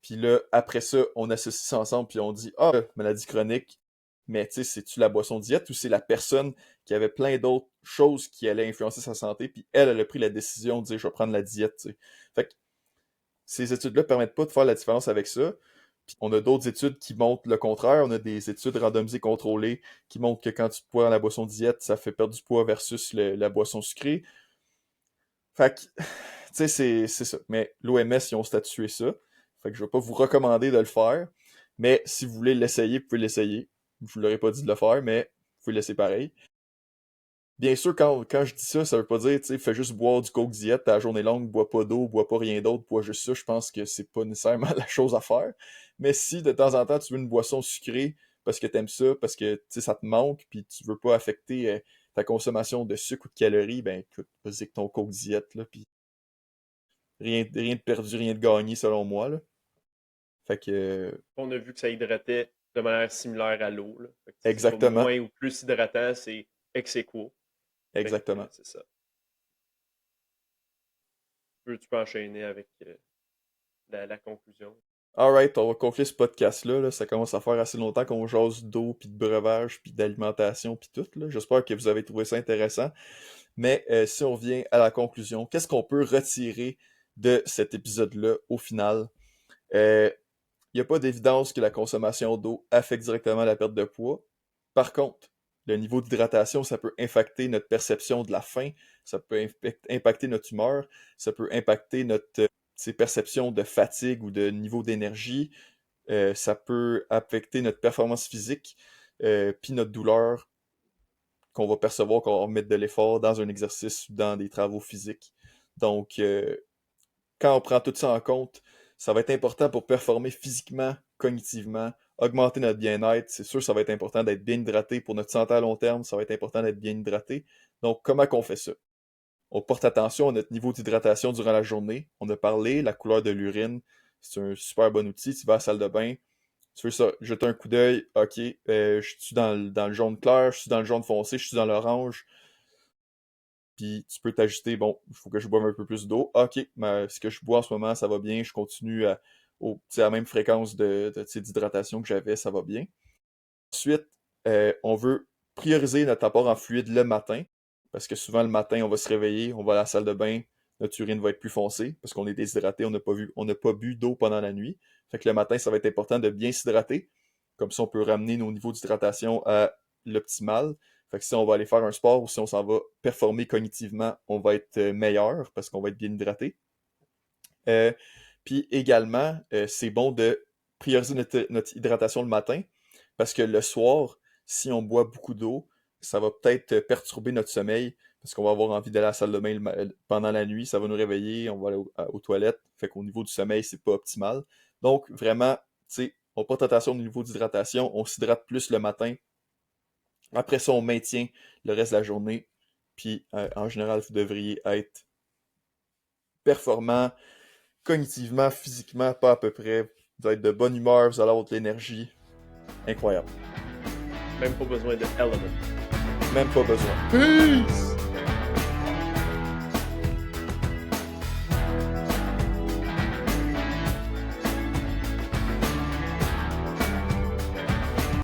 B: Puis là, après ça, on associe ça ensemble, puis on dit, maladie chronique, mais tu sais, c'est-tu la boisson diète ou c'est la personne qui avait plein d'autres choses qui allaient influencer sa santé, puis elle a pris la décision de dire, je vais prendre la diète, tu sais. Fait que ces études-là permettent pas de faire la différence avec ça. Puis on a d'autres études qui montrent le contraire. On a des études randomisées contrôlées qui montrent que quand tu bois la boisson diète, ça fait perdre du poids versus la boisson sucrée. Fait que, tu sais, c'est ça. Mais l'OMS, ils ont statué ça. Fait que je vais pas vous recommander de le faire. Mais si vous voulez l'essayer, vous pouvez l'essayer. Je vous l'aurais pas dit de le faire, mais vous pouvez laisser pareil. Bien sûr, quand je dis ça, ça veut pas dire, tu sais, fais juste boire du Coke diète, ta journée longue, bois pas d'eau, bois pas rien d'autre, bois juste ça. Je pense que c'est pas nécessairement la chose à faire. Mais si de temps en temps tu veux une boisson sucrée parce que t'aimes ça, parce que tu sais, ça te manque, puis tu veux pas affecter ta consommation de sucre ou de calories, ben écoute, vas-y avec ton Coke diète, là, puis rien de perdu, rien de gagné selon moi, là. Fait que,
A: On a vu que ça hydratait de manière similaire à l'eau. Là. Fait que si c'est pas
B: exactement,
A: moins ou plus hydratant, c'est ex aequo. Fait que
B: exactement.
A: c'est ça. Tu peux enchaîner avec la conclusion.
B: Alright, on va conclure ce podcast-là, là. Ça commence à faire assez longtemps qu'on jase d'eau, puis de breuvage, puis d'alimentation, puis tout, là. J'espère que vous avez trouvé ça intéressant. Mais si on revient à la conclusion, qu'est-ce qu'on peut retirer de cet épisode-là au final? Il n'y a pas d'évidence que la consommation d'eau affecte directement la perte de poids. Par contre, le niveau d'hydratation, ça peut impacter notre perception de la faim, ça peut impacter notre humeur, ça peut impacter notre perception de fatigue ou de niveau d'énergie, ça peut affecter notre performance physique, puis notre douleur qu'on va percevoir quand on va mettre de l'effort dans un exercice ou dans des travaux physiques. Donc, quand on prend tout ça en compte, ça va être important pour performer physiquement, cognitivement, augmenter notre bien-être. C'est sûr, ça va être important d'être bien hydraté pour notre santé à long terme. Ça va être important d'être bien hydraté. Donc, comment qu'on fait ça? On porte attention à notre niveau d'hydratation durant la journée. On a parlé, la couleur de l'urine, c'est un super bon outil. Tu vas à la salle de bain, tu veux ça, jeter un coup d'œil, ok, je suis dans le jaune clair, je suis dans le jaune foncé, je suis dans l'orange. Puis tu peux t'ajuster, bon, il faut que je boive un peu plus d'eau. Ok, mais ce que je bois en ce moment, ça va bien, je continue à la même fréquence d'hydratation que j'avais, ça va bien. Ensuite, on veut prioriser notre apport en fluide le matin, parce que souvent le matin, on va se réveiller, on va à la salle de bain, notre urine va être plus foncée, parce qu'on est déshydraté, on n'a pas bu d'eau pendant la nuit. Fait que le matin, ça va être important de bien s'hydrater. Comme ça, on peut ramener nos niveaux d'hydratation à l'optimal. Fait que si on va aller faire un sport ou si on s'en va performer cognitivement, on va être meilleur parce qu'on va être bien hydraté. Puis également, c'est bon de prioriser notre hydratation le matin parce que le soir, si on boit beaucoup d'eau, ça va peut-être perturber notre sommeil parce qu'on va avoir envie d'aller à la salle de bain pendant la nuit, ça va nous réveiller, on va aller aux toilettes. Fait qu'au niveau du sommeil, c'est pas optimal. Donc vraiment, tu sais, on porte attention au niveau d'hydratation, on s'hydrate plus le matin. Après ça, on maintient le reste de la journée. Puis en général, vous devriez être performant cognitivement, physiquement, pas à peu près. Vous allez être de bonne humeur, vous allez avoir de l'énergie. Incroyable.
A: Même pas besoin de Element.
B: Même pas besoin.
A: Peace!